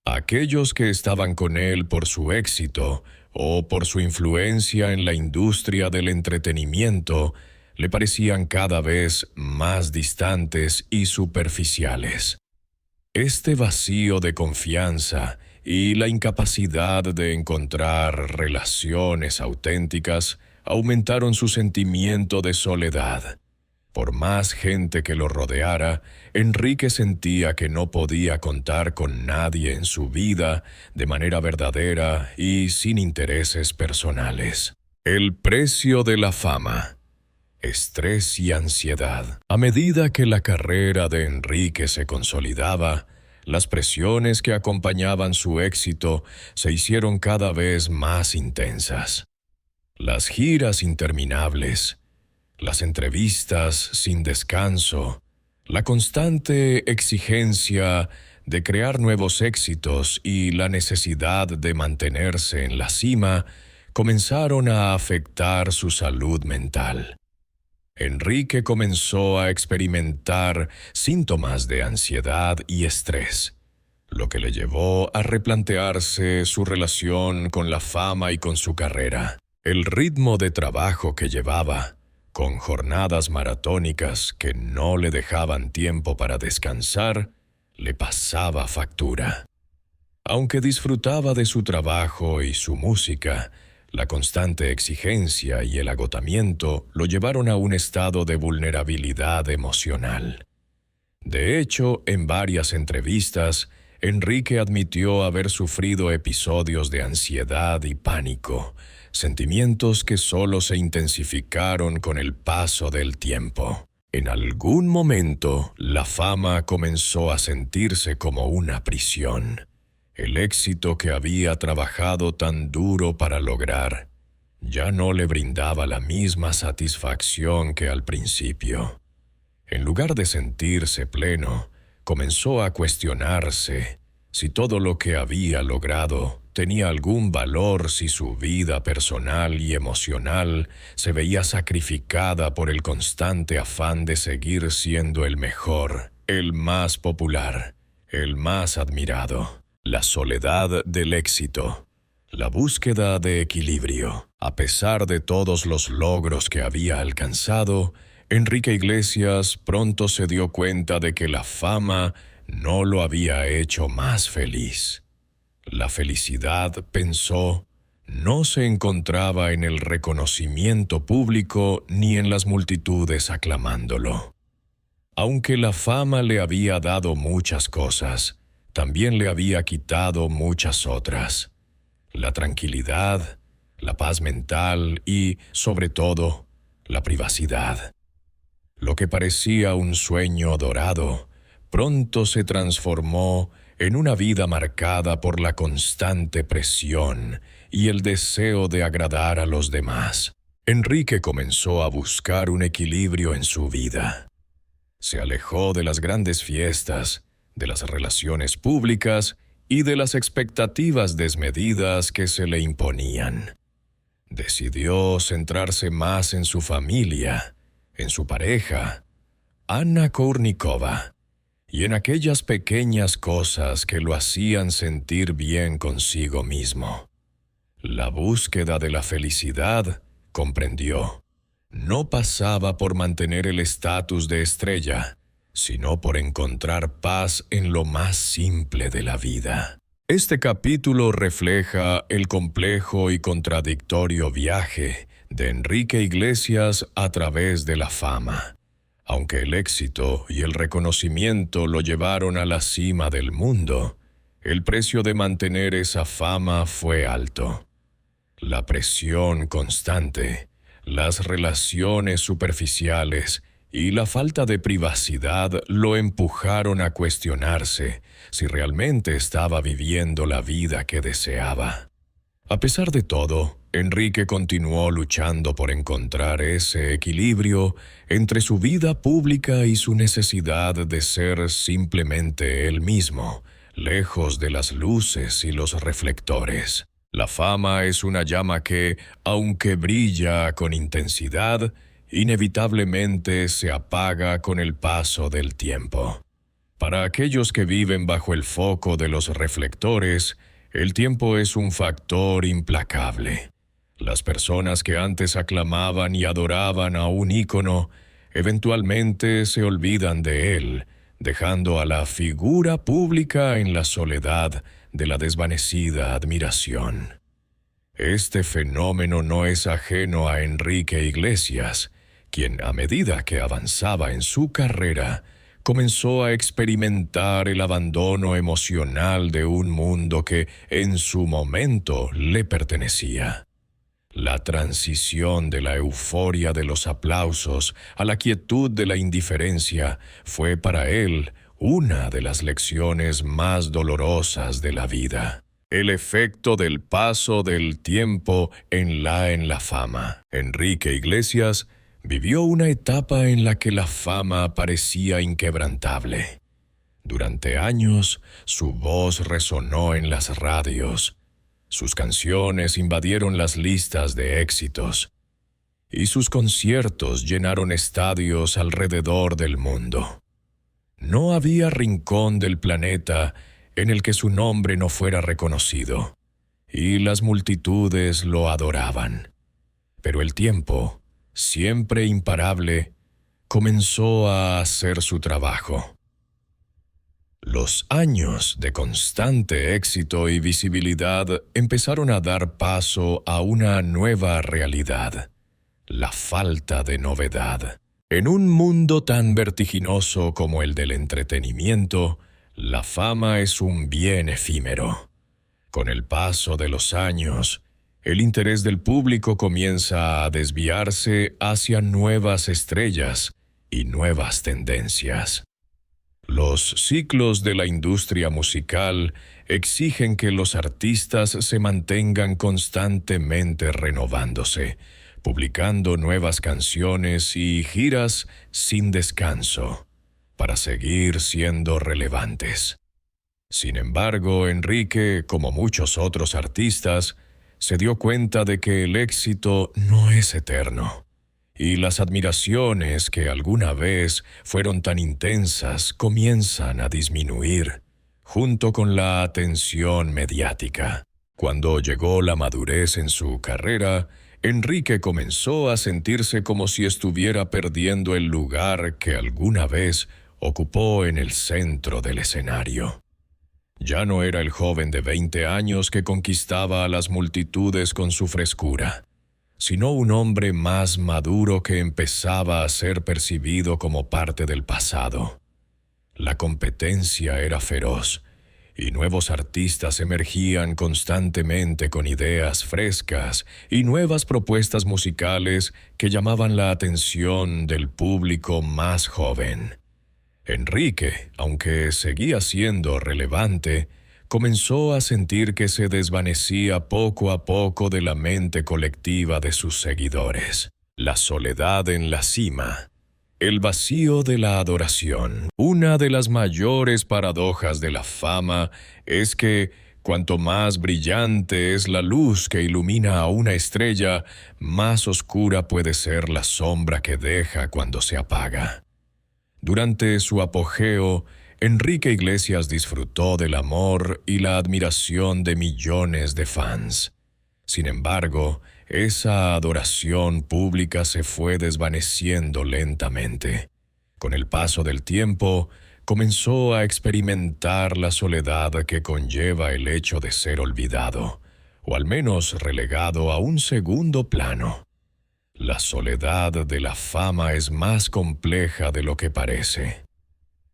[SPEAKER 1] Aquellos que estaban con él por su éxito o por su influencia en la industria del entretenimiento le parecían cada vez más distantes y superficiales. Este vacío de confianza y la incapacidad de encontrar relaciones auténticas aumentaron su sentimiento de soledad. Por más gente que lo rodeara, Enrique sentía que no podía contar con nadie en su vida de manera verdadera y sin intereses personales. El precio de la fama. Estrés y ansiedad. A medida que la carrera de Enrique se consolidaba, las presiones que acompañaban su éxito se hicieron cada vez más intensas. Las giras interminables, las entrevistas sin descanso, la constante exigencia de crear nuevos éxitos y la necesidad de mantenerse en la cima comenzaron a afectar su salud mental. Enrique comenzó a experimentar síntomas de ansiedad y estrés, lo que le llevó a replantearse su relación con la fama y con su carrera. El ritmo de trabajo que llevaba, con jornadas maratónicas que no le dejaban tiempo para descansar, le pasaba factura. Aunque disfrutaba de su trabajo y su música, la constante exigencia y el agotamiento lo llevaron a un estado de vulnerabilidad emocional. De hecho, en varias entrevistas, Enrique admitió haber sufrido episodios de ansiedad y pánico, sentimientos que solo se intensificaron con el paso del tiempo. En algún momento, la fama comenzó a sentirse como una prisión. El éxito que había trabajado tan duro para lograr ya no le brindaba la misma satisfacción que al principio. En lugar de sentirse pleno, comenzó a cuestionarse si todo lo que había logrado tenía algún valor, si su vida personal y emocional se veía sacrificada por el constante afán de seguir siendo el mejor, el más popular, el más admirado. La soledad del éxito, la búsqueda de equilibrio. A pesar de todos los logros que había alcanzado, Enrique Iglesias pronto se dio cuenta de que la fama no lo había hecho más feliz. La felicidad, pensó, no se encontraba en el reconocimiento público ni en las multitudes aclamándolo. Aunque la fama le había dado muchas cosas, también le había quitado muchas otras: la tranquilidad, la paz mental y, sobre todo, la privacidad. Lo que parecía un sueño dorado, pronto se transformó en una vida marcada por la constante presión y el deseo de agradar a los demás. Enrique comenzó a buscar un equilibrio en su vida. Se alejó de las grandes fiestas, de las relaciones públicas y de las expectativas desmedidas que se le imponían. Decidió centrarse más en su familia, en su pareja, Anna Kournikova, y en aquellas pequeñas cosas que lo hacían sentir bien consigo mismo. La búsqueda de la felicidad, comprendió, no pasaba por mantener el estatus de estrella, sino por encontrar paz en lo más simple de la vida. Este capítulo refleja el complejo y contradictorio viaje de Enrique Iglesias a través de la fama. Aunque el éxito y el reconocimiento lo llevaron a la cima del mundo, el precio de mantener esa fama fue alto. La presión constante, las relaciones superficiales y la falta de privacidad lo empujaron a cuestionarse si realmente estaba viviendo la vida que deseaba. A pesar de todo, Enrique continuó luchando por encontrar ese equilibrio entre su vida pública y su necesidad de ser simplemente él mismo, lejos de las luces y los reflectores. La fama es una llama que, aunque brilla con intensidad, inevitablemente se apaga con el paso del tiempo. Para aquellos que viven bajo el foco de los reflectores, el tiempo es un factor implacable. Las personas que antes aclamaban y adoraban a un ícono, eventualmente se olvidan de él, dejando a la figura pública en la soledad de la desvanecida admiración. Este fenómeno no es ajeno a Enrique Iglesias, quien, a medida que avanzaba en su carrera, comenzó a experimentar el abandono emocional de un mundo que, en su momento, le pertenecía. La transición de la euforia de los aplausos a la quietud de la indiferencia fue para él una de las lecciones más dolorosas de la vida. El efecto del paso del tiempo en la fama. Enrique Iglesias vivió una etapa en la que la fama parecía inquebrantable. Durante años, su voz resonó en las radios, sus canciones invadieron las listas de éxitos, y sus conciertos llenaron estadios alrededor del mundo. No había rincón del planeta en el que su nombre no fuera reconocido, y las multitudes lo adoraban. Pero el tiempo, siempre imparable, comenzó a hacer su trabajo. Los años de constante éxito y visibilidad empezaron a dar paso a una nueva realidad: la falta de novedad. En un mundo tan vertiginoso como el del entretenimiento, la fama es un bien efímero. Con el paso de los años, el interés del público comienza a desviarse hacia nuevas estrellas y nuevas tendencias. Los ciclos de la industria musical exigen que los artistas se mantengan constantemente renovándose, publicando nuevas canciones y giras sin descanso, para seguir siendo relevantes. Sin embargo, Enrique, como muchos otros artistas, se dio cuenta de que el éxito no es eterno, y las admiraciones que alguna vez fueron tan intensas comienzan a disminuir, junto con la atención mediática. Cuando llegó la madurez en su carrera, Enrique comenzó a sentirse como si estuviera perdiendo el lugar que alguna vez ocupó en el centro del escenario. Ya no era el joven de 20 años que conquistaba a las multitudes con su frescura, sino un hombre más maduro que empezaba a ser percibido como parte del pasado. La competencia era feroz, y nuevos artistas emergían constantemente con ideas frescas y nuevas propuestas musicales que llamaban la atención del público más joven. Enrique, aunque seguía siendo relevante, comenzó a sentir que se desvanecía poco a poco de la mente colectiva de sus seguidores. La soledad en la cima, el vacío de la adoración. Una de las mayores paradojas de la fama es que, cuanto más brillante es la luz que ilumina a una estrella, más oscura puede ser la sombra que deja cuando se apaga. Durante su apogeo, Enrique Iglesias disfrutó del amor y la admiración de millones de fans. Sin embargo, esa adoración pública se fue desvaneciendo lentamente. Con el paso del tiempo, comenzó a experimentar la soledad que conlleva el hecho de ser olvidado, o al menos relegado a un segundo plano. La soledad de la fama es más compleja de lo que parece.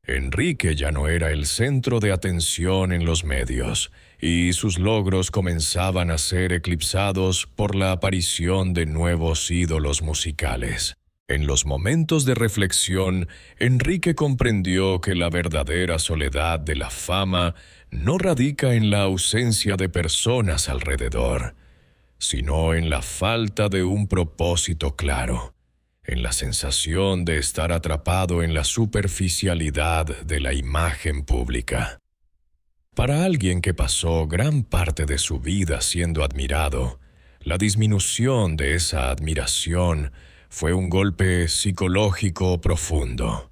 [SPEAKER 1] Enrique ya no era el centro de atención en los medios, y sus logros comenzaban a ser eclipsados por la aparición de nuevos ídolos musicales. En los momentos de reflexión, Enrique comprendió que la verdadera soledad de la fama no radica en la ausencia de personas alrededor, sino en la falta de un propósito claro, en la sensación de estar atrapado en la superficialidad de la imagen pública. Para alguien que pasó gran parte de su vida siendo admirado, la disminución de esa admiración fue un golpe psicológico profundo.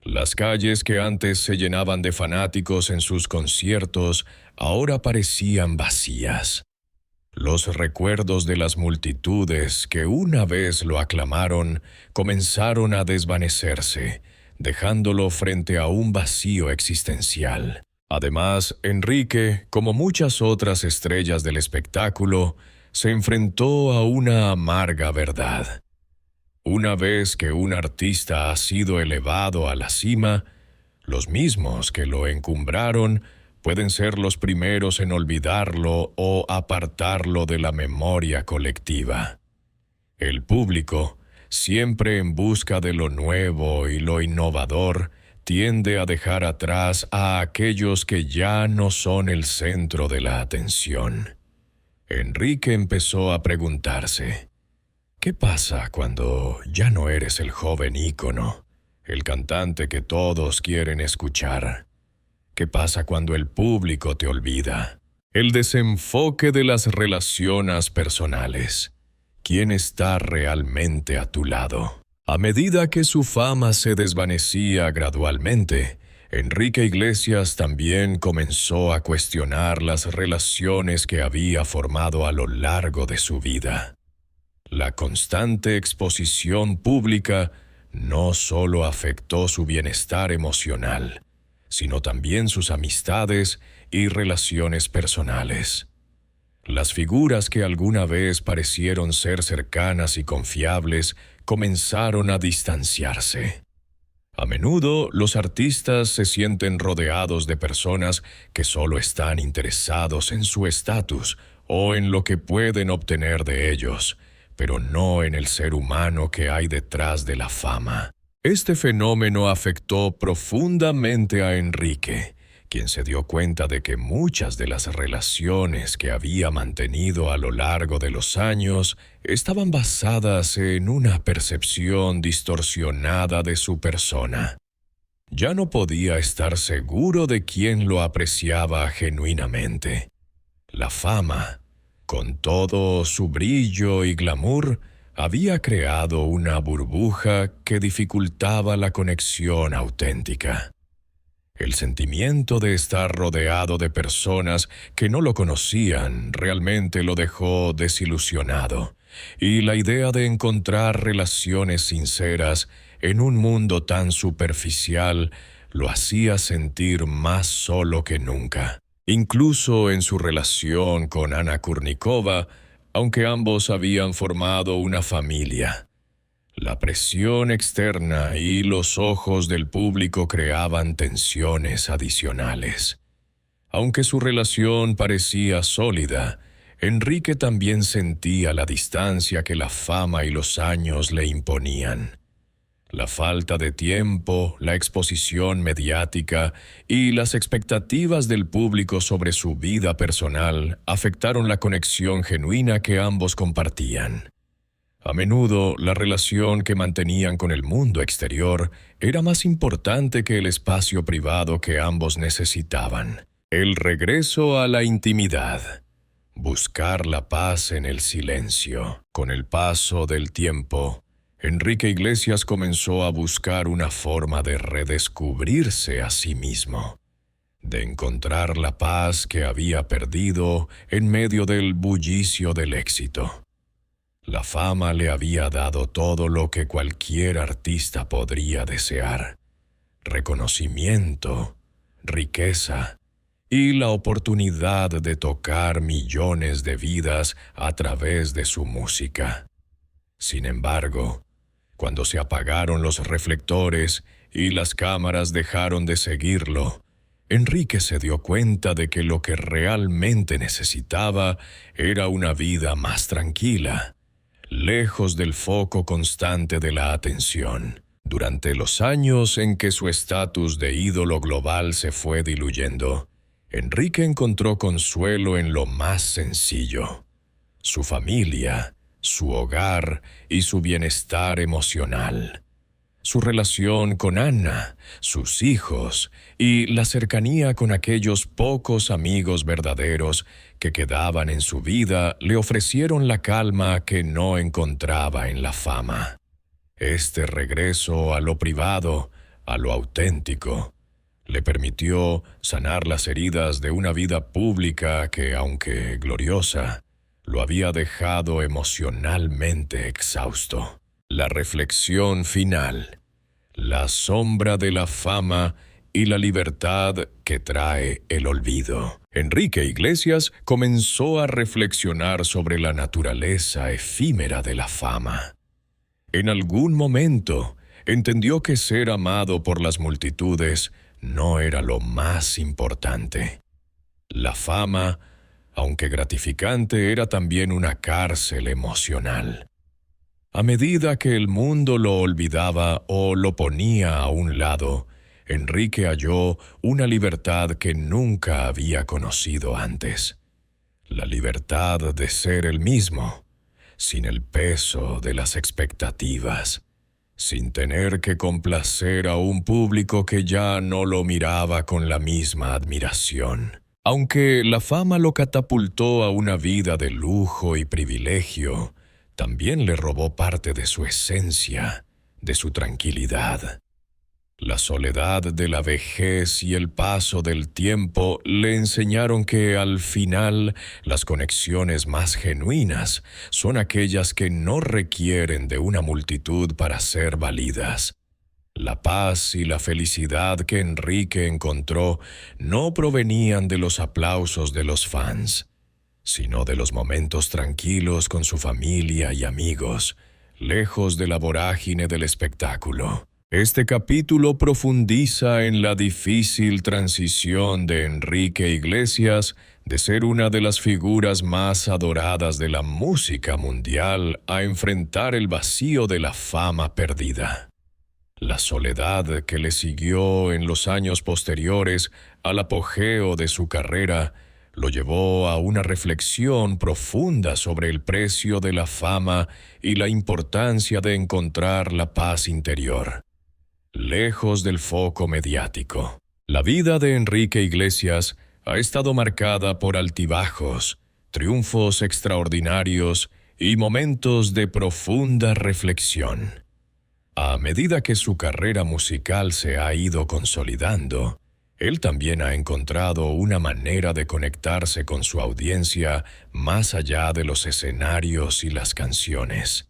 [SPEAKER 1] Las calles que antes se llenaban de fanáticos en sus conciertos ahora parecían vacías. Los recuerdos de las multitudes que una vez lo aclamaron comenzaron a desvanecerse, dejándolo frente a un vacío existencial. Además, Enrique, como muchas otras estrellas del espectáculo, se enfrentó a una amarga verdad. Una vez que un artista ha sido elevado a la cima, los mismos que lo encumbraron pueden ser los primeros en olvidarlo o apartarlo de la memoria colectiva. El público, siempre en busca de lo nuevo y lo innovador, tiende a dejar atrás a aquellos que ya no son el centro de la atención. Enrique empezó a preguntarse, ¿qué pasa cuando ya no eres el joven ícono, el cantante que todos quieren escuchar? ¿Qué pasa cuando el público te olvida? El desenfoque de las relaciones personales. ¿Quién está realmente a tu lado? A medida que su fama se desvanecía gradualmente, Enrique Iglesias también comenzó a cuestionar las relaciones que había formado a lo largo de su vida. La constante exposición pública no solo afectó su bienestar emocional, sino también sus amistades y relaciones personales. Las figuras que alguna vez parecieron ser cercanas y confiables comenzaron a distanciarse. A menudo, los artistas se sienten rodeados de personas que solo están interesados en su estatus o en lo que pueden obtener de ellos, pero no en el ser humano que hay detrás de la fama. Este fenómeno afectó profundamente a Enrique, quien se dio cuenta de que muchas de las relaciones que había mantenido a lo largo de los años estaban basadas en una percepción distorsionada de su persona. Ya no podía estar seguro de quién lo apreciaba genuinamente. La fama, con todo su brillo y glamour, había creado una burbuja que dificultaba la conexión auténtica. El sentimiento de estar rodeado de personas que no lo conocían realmente lo dejó desilusionado, y la idea de encontrar relaciones sinceras en un mundo tan superficial lo hacía sentir más solo que nunca. Incluso en su relación con Anna Kurnikova, aunque ambos habían formado una familia, la presión externa y los ojos del público creaban tensiones adicionales. Aunque su relación parecía sólida, Enrique también sentía la distancia que la fama y los años le imponían. La falta de tiempo, la exposición mediática y las expectativas del público sobre su vida personal afectaron la conexión genuina que ambos compartían. A menudo, la relación que mantenían con el mundo exterior era más importante que el espacio privado que ambos necesitaban. El regreso a la intimidad. Buscar la paz en el silencio. Con el paso del tiempo, Enrique Iglesias comenzó a buscar una forma de redescubrirse a sí mismo, de encontrar la paz que había perdido en medio del bullicio del éxito. La fama le había dado todo lo que cualquier artista podría desear: reconocimiento, riqueza y la oportunidad de tocar millones de vidas a través de su música. Sin embargo, cuando se apagaron los reflectores y las cámaras dejaron de seguirlo, Enrique se dio cuenta de que lo que realmente necesitaba era una vida más tranquila, lejos del foco constante de la atención. Durante los años en que su estatus de ídolo global se fue diluyendo, Enrique encontró consuelo en lo más sencillo: su familia, su hogar y su bienestar emocional. Su relación con Anna, sus hijos y la cercanía con aquellos pocos amigos verdaderos que quedaban en su vida le ofrecieron la calma que no encontraba en la fama. Este regreso a lo privado, a lo auténtico, le permitió sanar las heridas de una vida pública que, aunque gloriosa, lo había dejado emocionalmente exhausto. La reflexión final: la sombra de la fama y la libertad que trae el olvido. Enrique Iglesias comenzó a reflexionar sobre la naturaleza efímera de la fama. En algún momento, entendió que ser amado por las multitudes no era lo más importante. La fama, aunque gratificante, era también una cárcel emocional. A medida que el mundo lo olvidaba o lo ponía a un lado, Enrique halló una libertad que nunca había conocido antes. La libertad de ser el mismo, sin el peso de las expectativas, sin tener que complacer a un público que ya no lo miraba con la misma admiración. Aunque la fama lo catapultó a una vida de lujo y privilegio, también le robó parte de su esencia, de su tranquilidad. La soledad de la vejez y el paso del tiempo le enseñaron que al final las conexiones más genuinas son aquellas que no requieren de una multitud para ser válidas. La paz y la felicidad que Enrique encontró no provenían de los aplausos de los fans, sino de los momentos tranquilos con su familia y amigos, lejos de la vorágine del espectáculo. Este capítulo profundiza en la difícil transición de Enrique Iglesias de ser una de las figuras más adoradas de la música mundial a enfrentar el vacío de la fama perdida. La soledad que le siguió en los años posteriores al apogeo de su carrera lo llevó a una reflexión profunda sobre el precio de la fama y la importancia de encontrar la paz interior, lejos del foco mediático. La vida de Enrique Iglesias ha estado marcada por altibajos, triunfos extraordinarios y momentos de profunda reflexión. A medida que su carrera musical se ha ido consolidando, él también ha encontrado una manera de conectarse con su audiencia más allá de los escenarios y las canciones.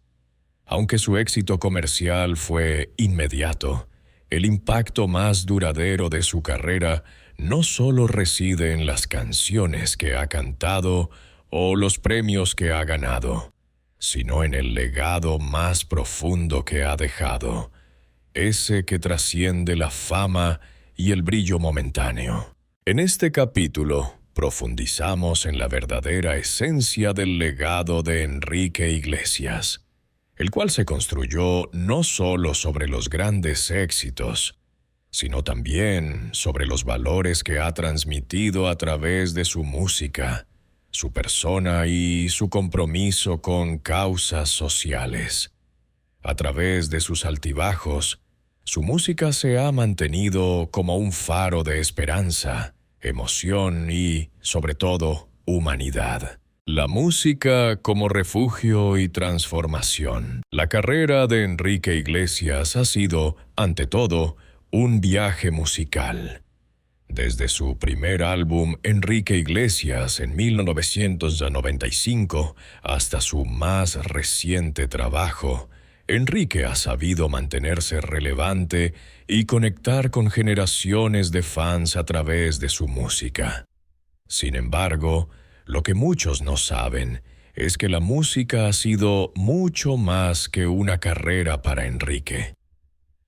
[SPEAKER 1] Aunque su éxito comercial fue inmediato, el impacto más duradero de su carrera no solo reside en las canciones que ha cantado o los premios que ha ganado, sino en el legado más profundo que ha dejado, ese que trasciende la fama y el brillo momentáneo. En este capítulo profundizamos en la verdadera esencia del legado de Enrique Iglesias, el cual se construyó no solo sobre los grandes éxitos, sino también sobre los valores que ha transmitido a través de su música, su persona y su compromiso con causas sociales. A través de sus altibajos, su música se ha mantenido como un faro de esperanza, emoción y, sobre todo, humanidad. La música como refugio y transformación. La carrera de Enrique Iglesias ha sido, ante todo, un viaje musical. Desde su primer álbum, Enrique Iglesias, en 1995, hasta su más reciente trabajo, Enrique ha sabido mantenerse relevante y conectar con generaciones de fans a través de su música. Sin embargo, lo que muchos no saben es que la música ha sido mucho más que una carrera para Enrique.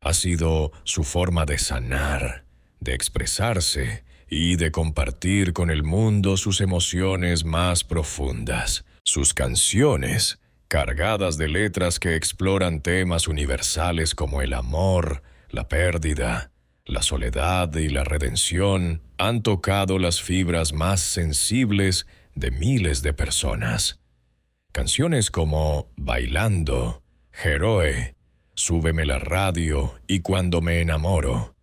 [SPEAKER 1] Ha sido su forma de sanar, de expresarse y de compartir con el mundo sus emociones más profundas. Sus canciones, cargadas de letras que exploran temas universales como el amor, la pérdida, la soledad y la redención, han tocado las fibras más sensibles de miles de personas. Canciones como Bailando, Heroe, Súbeme la radio y Cuando me enamoro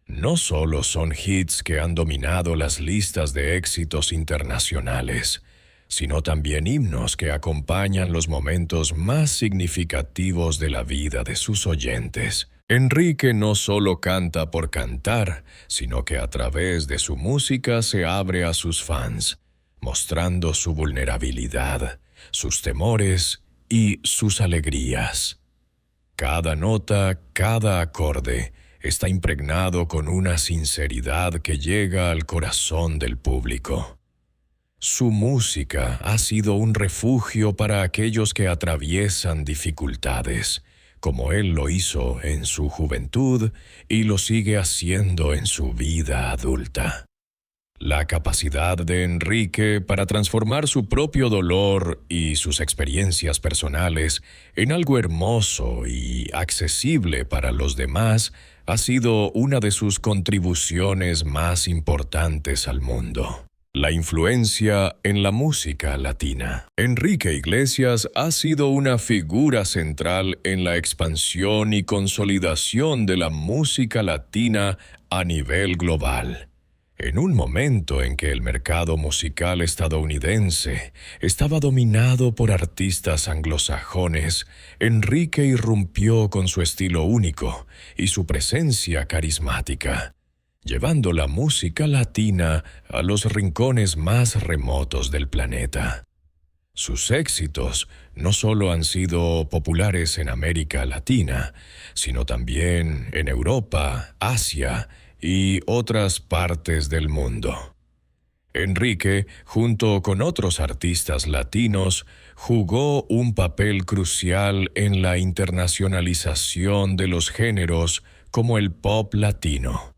[SPEAKER 1] no solo son hits que han dominado las listas de éxitos internacionales, sino también himnos que acompañan los momentos más significativos de la vida de sus oyentes. Enrique no solo canta por cantar, sino que a través de su música se abre a sus fans, mostrando su vulnerabilidad, sus temores y sus alegrías. Cada nota, cada acorde, está impregnado con una sinceridad que llega al corazón del público. Su música ha sido un refugio para aquellos que atraviesan dificultades, como él lo hizo en su juventud y lo sigue haciendo en su vida adulta. La capacidad de Enrique para transformar su propio dolor y sus experiencias personales en algo hermoso y accesible para los demás ha sido una de sus contribuciones más importantes al mundo. La influencia en la música latina. Enrique Iglesias ha sido una figura central en la expansión y consolidación de la música latina a nivel global. En un momento en que el mercado musical estadounidense estaba dominado por artistas anglosajones, Enrique irrumpió con su estilo único y su presencia carismática, llevando la música latina a los rincones más remotos del planeta. Sus éxitos no solo han sido populares en América Latina, sino también en Europa, Asia y otras partes del mundo. Enrique, junto con otros artistas latinos, jugó un papel crucial en la internacionalización de los géneros como el pop latino,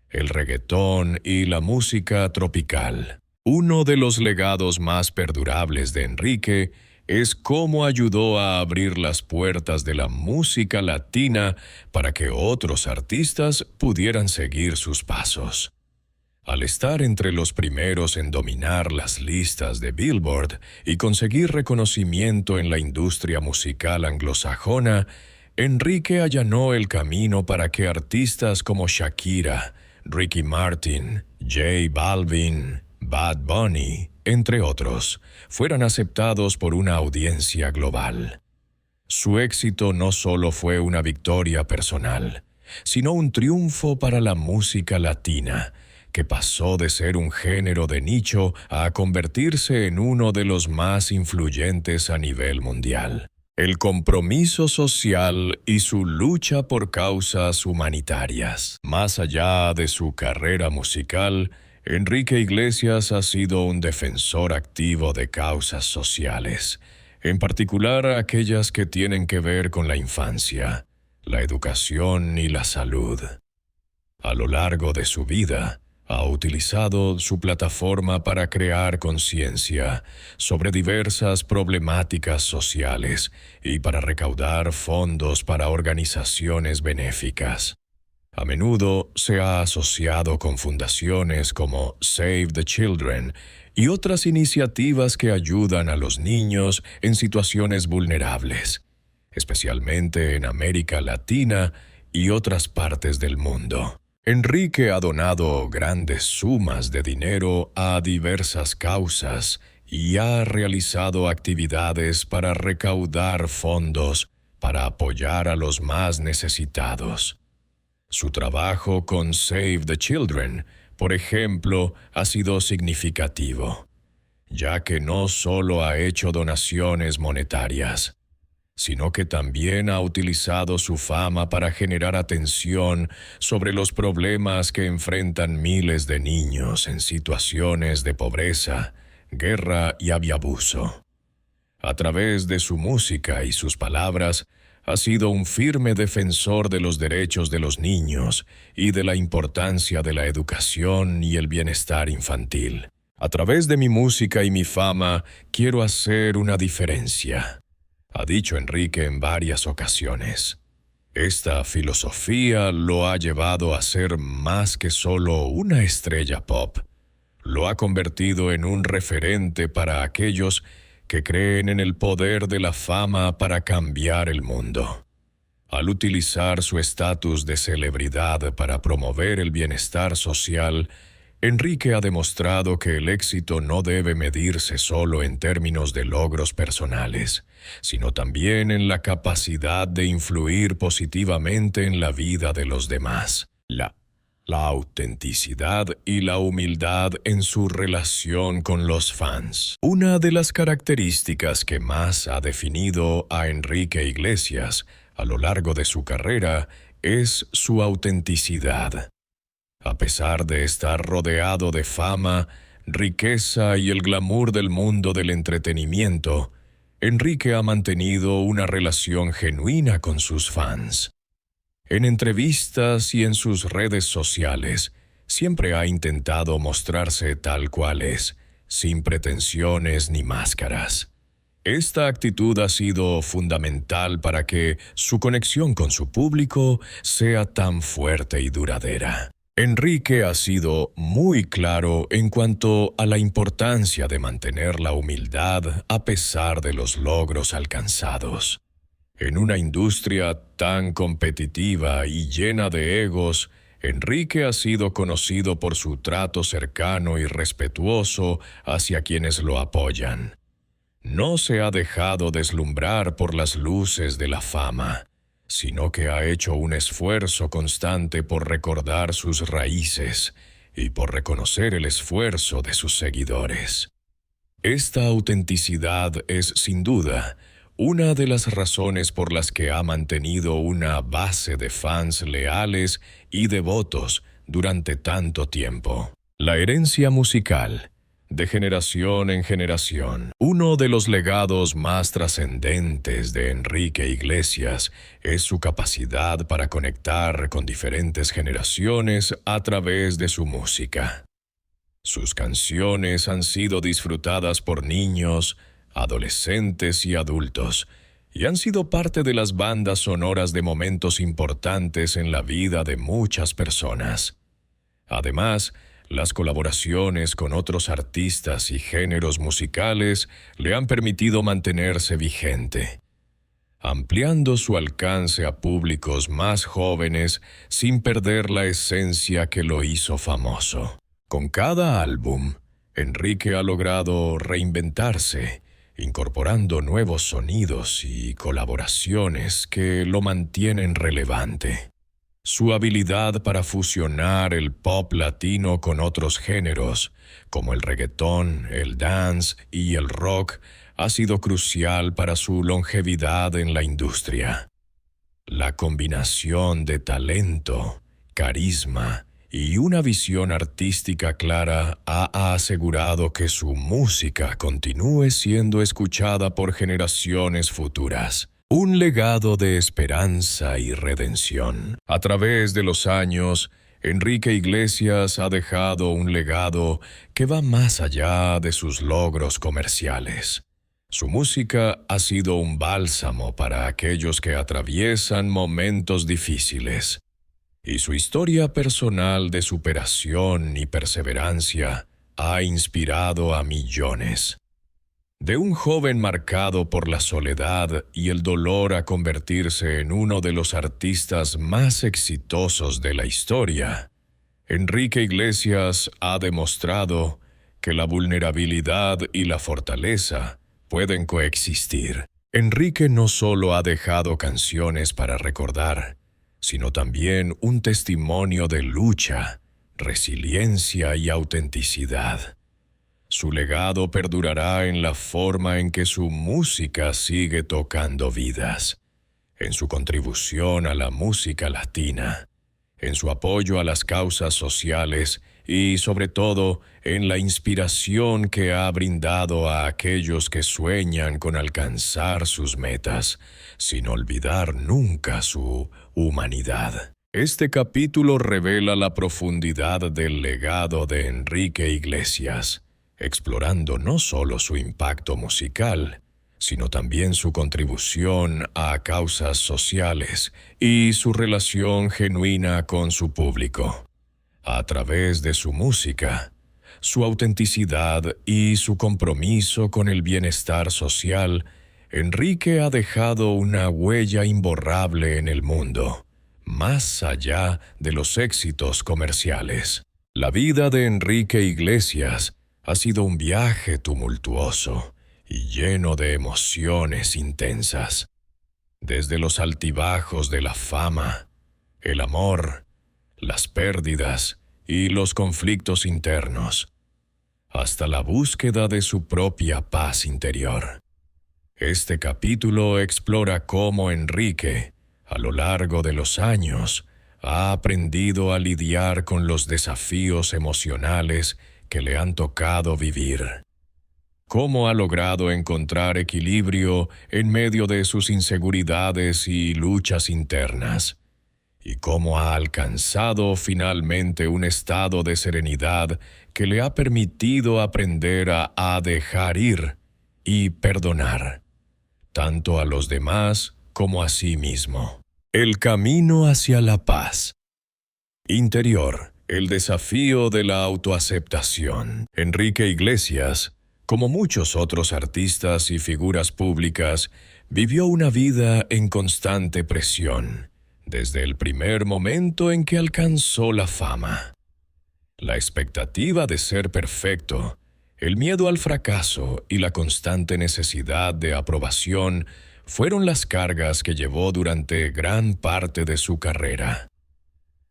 [SPEAKER 1] el reggaetón y la música tropical. Uno de los legados más perdurables de Enrique es cómo ayudó a abrir las puertas de la música latina para que otros artistas pudieran seguir sus pasos. Al estar entre los primeros en dominar las listas de Billboard y conseguir reconocimiento en la industria musical anglosajona, Enrique allanó el camino para que artistas como Shakira, Ricky Martin, J Balvin, Bad Bunny, entre otros, fueran aceptados por una audiencia global. Su éxito no solo fue una victoria personal, sino un triunfo para la música latina, que pasó de ser un género de nicho a convertirse en uno de los más influyentes a nivel mundial. El compromiso social y su lucha por causas humanitarias. Más allá de su carrera musical, Enrique Iglesias ha sido un defensor activo de causas sociales, en particular aquellas que tienen que ver con la infancia, la educación y la salud. A lo largo de su vida, ha utilizado su plataforma para crear conciencia sobre diversas problemáticas sociales y para recaudar fondos para organizaciones benéficas. A menudo se ha asociado con fundaciones como Save the Children y otras iniciativas que ayudan a los niños en situaciones vulnerables, especialmente en América Latina y otras partes del mundo. Enrique ha donado grandes sumas de dinero a diversas causas y ha realizado actividades para recaudar fondos para apoyar a los más necesitados. Su trabajo con Save the Children, por ejemplo, ha sido significativo, ya que no solo ha hecho donaciones monetarias, sino que también ha utilizado su fama para generar atención sobre los problemas que enfrentan miles de niños en situaciones de pobreza, guerra y abuso. A través de su música y sus palabras, ha sido un firme defensor de los derechos de los niños y de la importancia de la educación y el bienestar infantil. A través de mi música y mi fama, quiero hacer una diferencia, ha dicho Enrique en varias ocasiones. Esta filosofía lo ha llevado a ser más que solo una estrella pop. Lo ha convertido en un referente para aquellos que creen en el poder de la fama para cambiar el mundo. Al utilizar su estatus de celebridad para promover el bienestar social, Enrique ha demostrado que el éxito no debe medirse solo en términos de logros personales, sino también en la capacidad de influir positivamente en la vida de los demás. La autenticidad y la humildad en su relación con los fans. Una de las características que más ha definido a Enrique Iglesias a lo largo de su carrera es su autenticidad. A pesar de estar rodeado de fama, riqueza y el glamour del mundo del entretenimiento, Enrique ha mantenido una relación genuina con sus fans. En entrevistas y en sus redes sociales, siempre ha intentado mostrarse tal cual es, sin pretensiones ni máscaras. Esta actitud ha sido fundamental para que su conexión con su público sea tan fuerte y duradera. Enrique ha sido muy claro en cuanto a la importancia de mantener la humildad a pesar de los logros alcanzados. En una industria tan competitiva y llena de egos, Enrique ha sido conocido por su trato cercano y respetuoso hacia quienes lo apoyan. No se ha dejado deslumbrar por las luces de la fama, sino que ha hecho un esfuerzo constante por recordar sus raíces y por reconocer el esfuerzo de sus seguidores. Esta autenticidad es, sin duda, una de las razones por las que ha mantenido una base de fans leales y devotos durante tanto tiempo. La herencia musical, de generación en generación. Uno de los legados más trascendentes de Enrique Iglesias es su capacidad para conectar con diferentes generaciones a través de su música. Sus canciones han sido disfrutadas por niños, adolescentes y adultos, y han sido parte de las bandas sonoras de momentos importantes en la vida de muchas personas. Además, las colaboraciones con otros artistas y géneros musicales le han permitido mantenerse vigente, ampliando su alcance a públicos más jóvenes sin perder la esencia que lo hizo famoso. Con cada álbum, Enrique ha logrado reinventarse, incorporando nuevos sonidos y colaboraciones que lo mantienen relevante. Su habilidad para fusionar el pop latino con otros géneros, como el reggaetón, el dance y el rock, ha sido crucial para su longevidad en la industria. La combinación de talento, carisma y una visión artística clara ha asegurado que su música continúe siendo escuchada por generaciones futuras. Un legado de esperanza y redención. A través de los años, Enrique Iglesias ha dejado un legado que va más allá de sus logros comerciales. Su música ha sido un bálsamo para aquellos que atraviesan momentos difíciles, y su historia personal de superación y perseverancia ha inspirado a millones. De un joven marcado por la soledad y el dolor a convertirse en uno de los artistas más exitosos de la historia, Enrique Iglesias ha demostrado que la vulnerabilidad y la fortaleza pueden coexistir. Enrique no solo ha dejado canciones para recordar, sino también un testimonio de lucha, resiliencia y autenticidad. Su legado perdurará en la forma en que su música sigue tocando vidas, en su contribución a la música latina, en su apoyo a las causas sociales y, sobre todo, en la inspiración que ha brindado a aquellos que sueñan con alcanzar sus metas, sin olvidar nunca su humanidad. Este capítulo revela la profundidad del legado de Enrique Iglesias, explorando no solo su impacto musical, sino también su contribución a causas sociales y su relación genuina con su público. A través de su música, su autenticidad y su compromiso con el bienestar social, Enrique ha dejado una huella imborrable en el mundo, más allá de los éxitos comerciales. La vida de Enrique Iglesias ha sido un viaje tumultuoso y lleno de emociones intensas. Desde los altibajos de la fama, el amor, las pérdidas y los conflictos internos, hasta la búsqueda de su propia paz interior. Este capítulo explora cómo Enrique, a lo largo de los años, ha aprendido a lidiar con los desafíos emocionales que le han tocado vivir. Cómo ha logrado encontrar equilibrio en medio de sus inseguridades y luchas internas, y cómo ha alcanzado finalmente un estado de serenidad que le ha permitido aprender a dejar ir y perdonar, tanto a los demás como a sí mismo. El camino hacia la paz interior, el desafío de la autoaceptación. Enrique Iglesias, como muchos otros artistas y figuras públicas, vivió una vida en constante presión, desde el primer momento en que alcanzó la fama. La expectativa de ser perfecto, el miedo al fracaso y la constante necesidad de aprobación fueron las cargas que llevó durante gran parte de su carrera.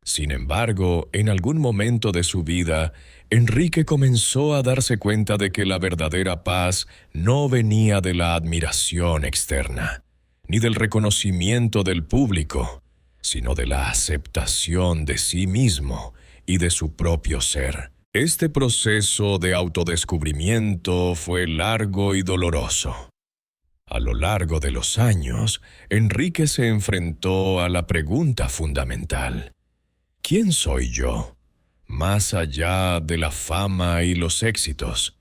[SPEAKER 1] Sin embargo, en algún momento de su vida, Enrique comenzó a darse cuenta de que la verdadera paz no venía de la admiración externa, ni del reconocimiento del público, sino de la aceptación de sí mismo y de su propio ser. Este proceso de autodescubrimiento fue largo y doloroso. A lo largo de los años, Enrique se enfrentó a la pregunta fundamental: ¿quién soy yo, más allá de la fama y los éxitos?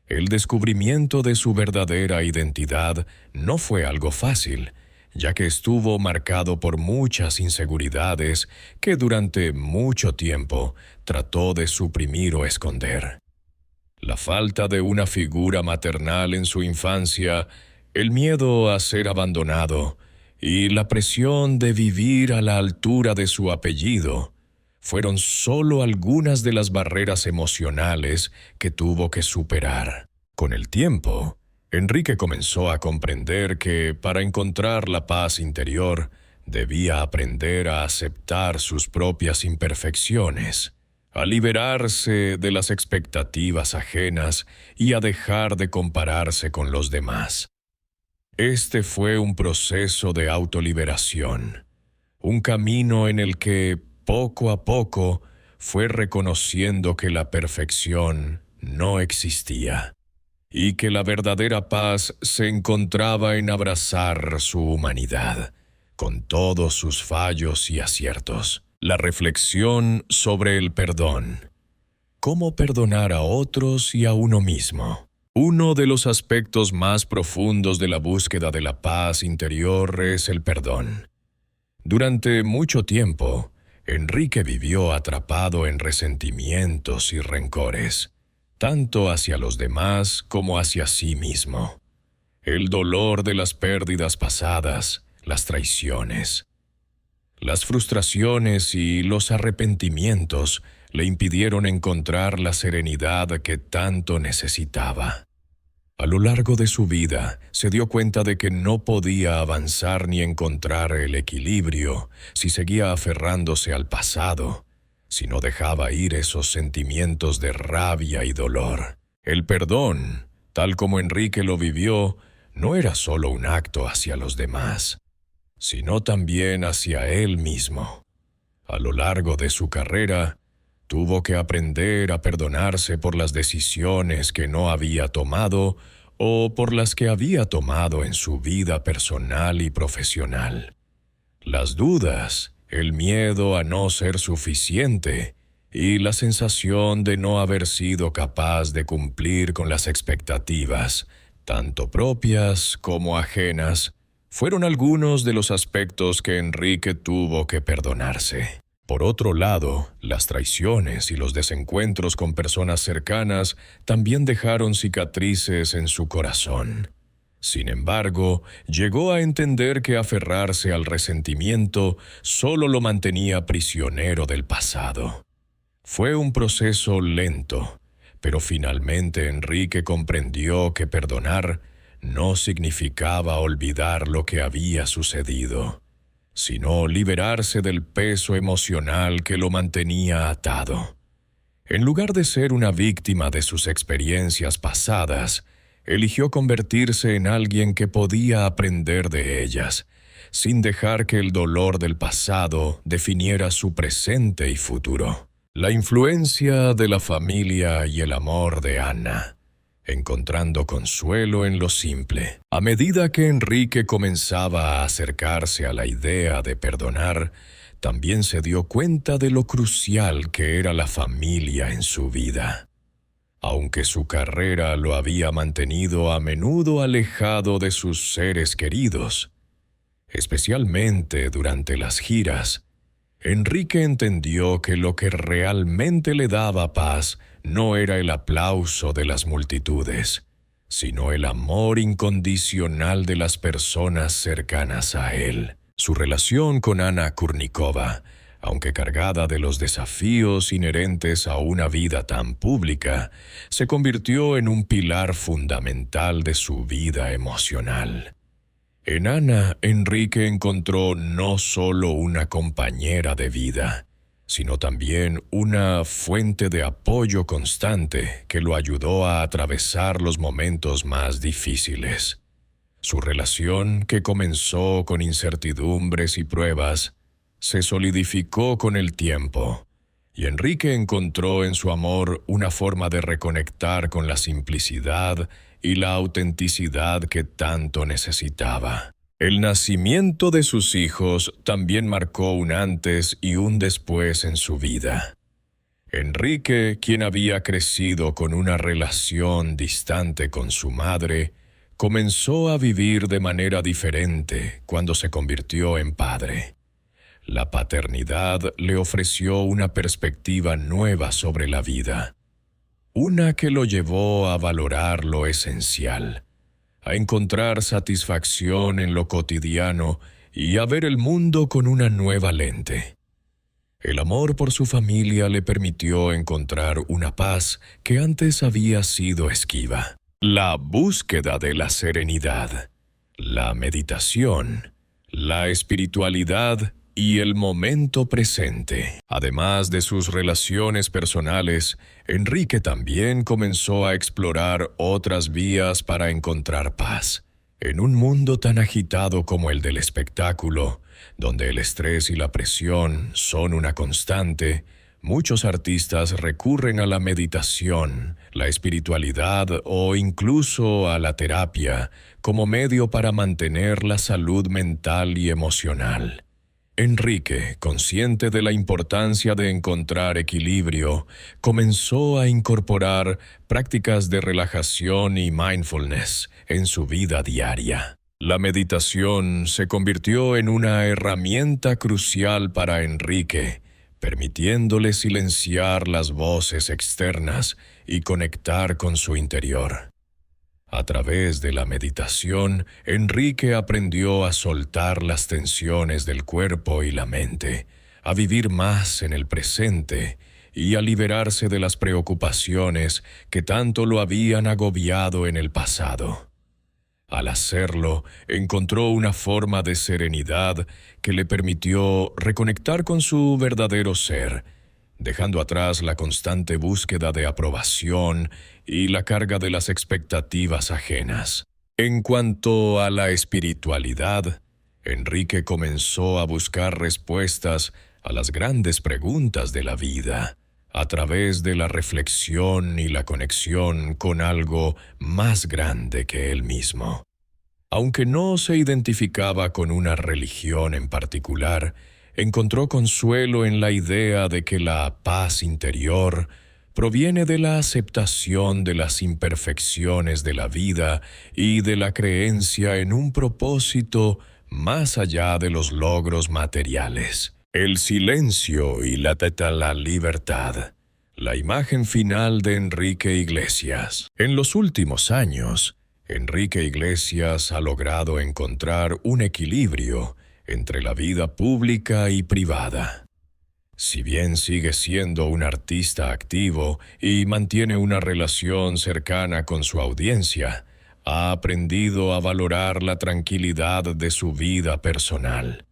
[SPEAKER 1] El descubrimiento de su verdadera identidad no fue algo fácil, ya que estuvo marcado por muchas inseguridades que durante mucho tiempo trató de suprimir o esconder. La falta de una figura maternal en su infancia, el miedo a ser abandonado y la presión de vivir a la altura de su apellido fueron solo algunas de las barreras emocionales que tuvo que superar. Con el tiempo, Enrique comenzó a comprender que para encontrar la paz interior debía aprender a aceptar sus propias imperfecciones, a liberarse de las expectativas ajenas y a dejar de compararse con los demás. Este fue un proceso de autoliberación, un camino en el que, poco a poco, fue reconociendo que la perfección no existía y que la verdadera paz se encontraba en abrazar su humanidad, con todos sus fallos y aciertos. La reflexión sobre el perdón. ¿Cómo perdonar a otros y a uno mismo? Uno de los aspectos más profundos de la búsqueda de la paz interior es el perdón. Durante mucho tiempo, Enrique vivió atrapado en resentimientos y rencores, tanto hacia los demás como hacia sí mismo. El dolor de las pérdidas pasadas, las traiciones, las frustraciones y los arrepentimientos le impidieron encontrar la serenidad que tanto necesitaba. A lo largo de su vida, se dio cuenta de que no podía avanzar ni encontrar el equilibrio si seguía aferrándose al pasado, si no dejaba ir esos sentimientos de rabia y dolor. El perdón, tal como Enrique lo vivió, no era solo un acto hacia los demás, sino también hacia él mismo. A lo largo de su carrera, tuvo que aprender a perdonarse por las decisiones que no había tomado o por las que había tomado en su vida personal y profesional. Las dudas, el miedo a no ser suficiente y la sensación de no haber sido capaz de cumplir con las expectativas, tanto propias como ajenas, fueron algunos de los aspectos que Enrique tuvo que perdonarse. Por otro lado, las traiciones y los desencuentros con personas cercanas también dejaron cicatrices en su corazón. Sin embargo, llegó a entender que aferrarse al resentimiento solo lo mantenía prisionero del pasado. Fue un proceso lento, pero finalmente Enrique comprendió que perdonar no significaba olvidar lo que había sucedido, sino liberarse del peso emocional que lo mantenía atado. En lugar de ser una víctima de sus experiencias pasadas, eligió convertirse en alguien que podía aprender de ellas, sin dejar que el dolor del pasado definiera su presente y futuro. La influencia de la familia y el amor de Ana. Encontrando consuelo en lo simple. A medida que Enrique comenzaba a acercarse a la idea de perdonar, también se dio cuenta de lo crucial que era la familia en su vida. Aunque su carrera lo había mantenido a menudo alejado de sus seres queridos, especialmente durante las giras, Enrique entendió que lo que realmente le daba paz no era el aplauso de las multitudes, sino el amor incondicional de las personas cercanas a él. Su relación con Ana Kurnikova, aunque cargada de los desafíos inherentes a una vida tan pública, se convirtió en un pilar fundamental de su vida emocional. En Ana, Enrique encontró no solo una compañera de vida, sino también una fuente de apoyo constante que lo ayudó a atravesar los momentos más difíciles. Su relación, que comenzó con incertidumbres y pruebas, se solidificó con el tiempo, y Enrique encontró en su amor una forma de reconectar con la simplicidad y la autenticidad que tanto necesitaba. El nacimiento de sus hijos también marcó un antes y un después en su vida. Enrique, quien había crecido con una relación distante con su madre, comenzó a vivir de manera diferente cuando se convirtió en padre. La paternidad le ofreció una perspectiva nueva sobre la vida, una que lo llevó a valorar lo esencial, a encontrar satisfacción en lo cotidiano y a ver el mundo con una nueva lente. El amor por su familia le permitió encontrar una paz que antes había sido esquiva. La búsqueda de la serenidad, la meditación, la espiritualidad y el momento presente. Además de sus relaciones personales, Enrique también comenzó a explorar otras vías para encontrar paz. En un mundo tan agitado como el del espectáculo, donde el estrés y la presión son una constante, muchos artistas recurren a la meditación, la espiritualidad o incluso a la terapia como medio para mantener la salud mental y emocional. Enrique, consciente de la importancia de encontrar equilibrio, comenzó a incorporar prácticas de relajación y mindfulness en su vida diaria. La meditación se convirtió en una herramienta crucial para Enrique, permitiéndole silenciar las voces externas y conectar con su interior. A través de la meditación, Enrique aprendió a soltar las tensiones del cuerpo y la mente, a vivir más en el presente y a liberarse de las preocupaciones que tanto lo habían agobiado en el pasado. Al hacerlo, encontró una forma de serenidad que le permitió reconectar con su verdadero ser, dejando atrás la constante búsqueda de aprobación y la carga de las expectativas ajenas. En cuanto a la espiritualidad, Enrique comenzó a buscar respuestas a las grandes preguntas de la vida, a través de la reflexión y la conexión con algo más grande que él mismo. Aunque no se identificaba con una religión en particular, encontró consuelo en la idea de que la paz interior proviene de la aceptación de las imperfecciones de la vida y de la creencia en un propósito más allá de los logros materiales. El silencio y la libertad. La imagen final de Enrique Iglesias. En los últimos años, Enrique Iglesias ha logrado encontrar un equilibrio entre la vida pública y privada. Si bien sigue siendo un artista activo y mantiene una relación cercana con su audiencia, ha aprendido a valorar la tranquilidad de su vida personal.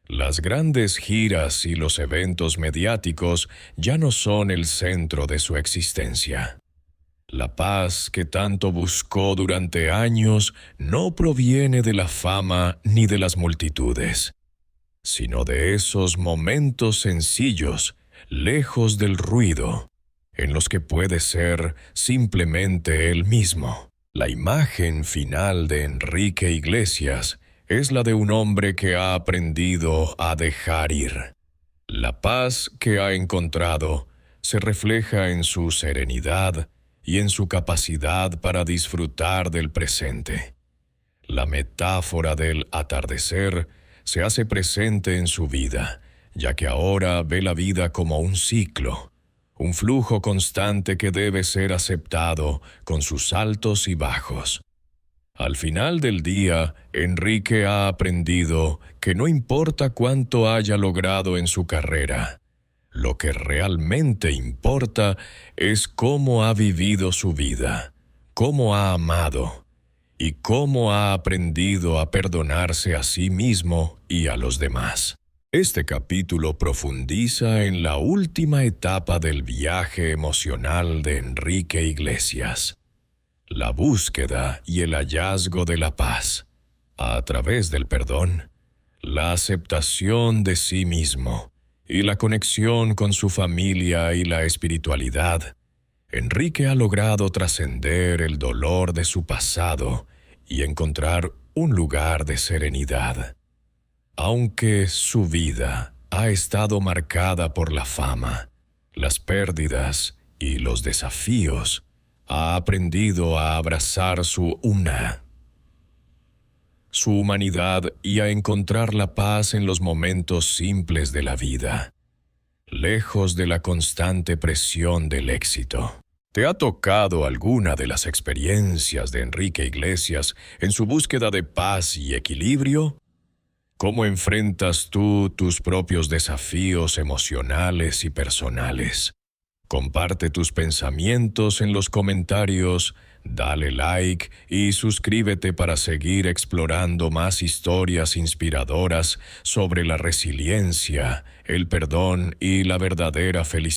[SPEAKER 1] Las grandes giras y los eventos mediáticos ya no son el centro de su existencia. La paz que tanto buscó durante años no proviene de la fama ni de las multitudes, sino de esos momentos sencillos, lejos del ruido, en los que puede ser simplemente él mismo. La imagen final de Enrique Iglesias es la de un hombre que ha aprendido a dejar ir, La paz que ha encontrado se refleja en su serenidad y en su capacidad para disfrutar del presente. La metáfora del atardecer se hace presente en su vida, ya que ahora ve la vida como un ciclo, un flujo constante que debe ser aceptado con sus altos y bajos. Al final del día, Enrique ha aprendido que no importa cuánto haya logrado en su carrera, lo que realmente importa es cómo ha vivido su vida, cómo ha amado y cómo ha aprendido a perdonarse a sí mismo y a los demás. Este capítulo profundiza en la última etapa del viaje emocional de Enrique Iglesias, la búsqueda y el hallazgo de la paz, a través del perdón, la aceptación de sí mismo y la conexión con su familia y la espiritualidad. Enrique ha logrado trascender el dolor de su pasado y encontrar un lugar de serenidad. Aunque su vida ha estado marcada por la fama, las pérdidas y los desafíos, ha aprendido a abrazar su humanidad y a encontrar la paz en los momentos simples de la vida, lejos de la constante presión del éxito. ¿Te ha tocado alguna de las experiencias de Enrique Iglesias en su búsqueda de paz y equilibrio? ¿Cómo enfrentas tú tus propios desafíos emocionales y personales? Comparte tus pensamientos en los comentarios, dale like y suscríbete para seguir explorando más historias inspiradoras sobre la resiliencia, el perdón y la verdadera felicidad.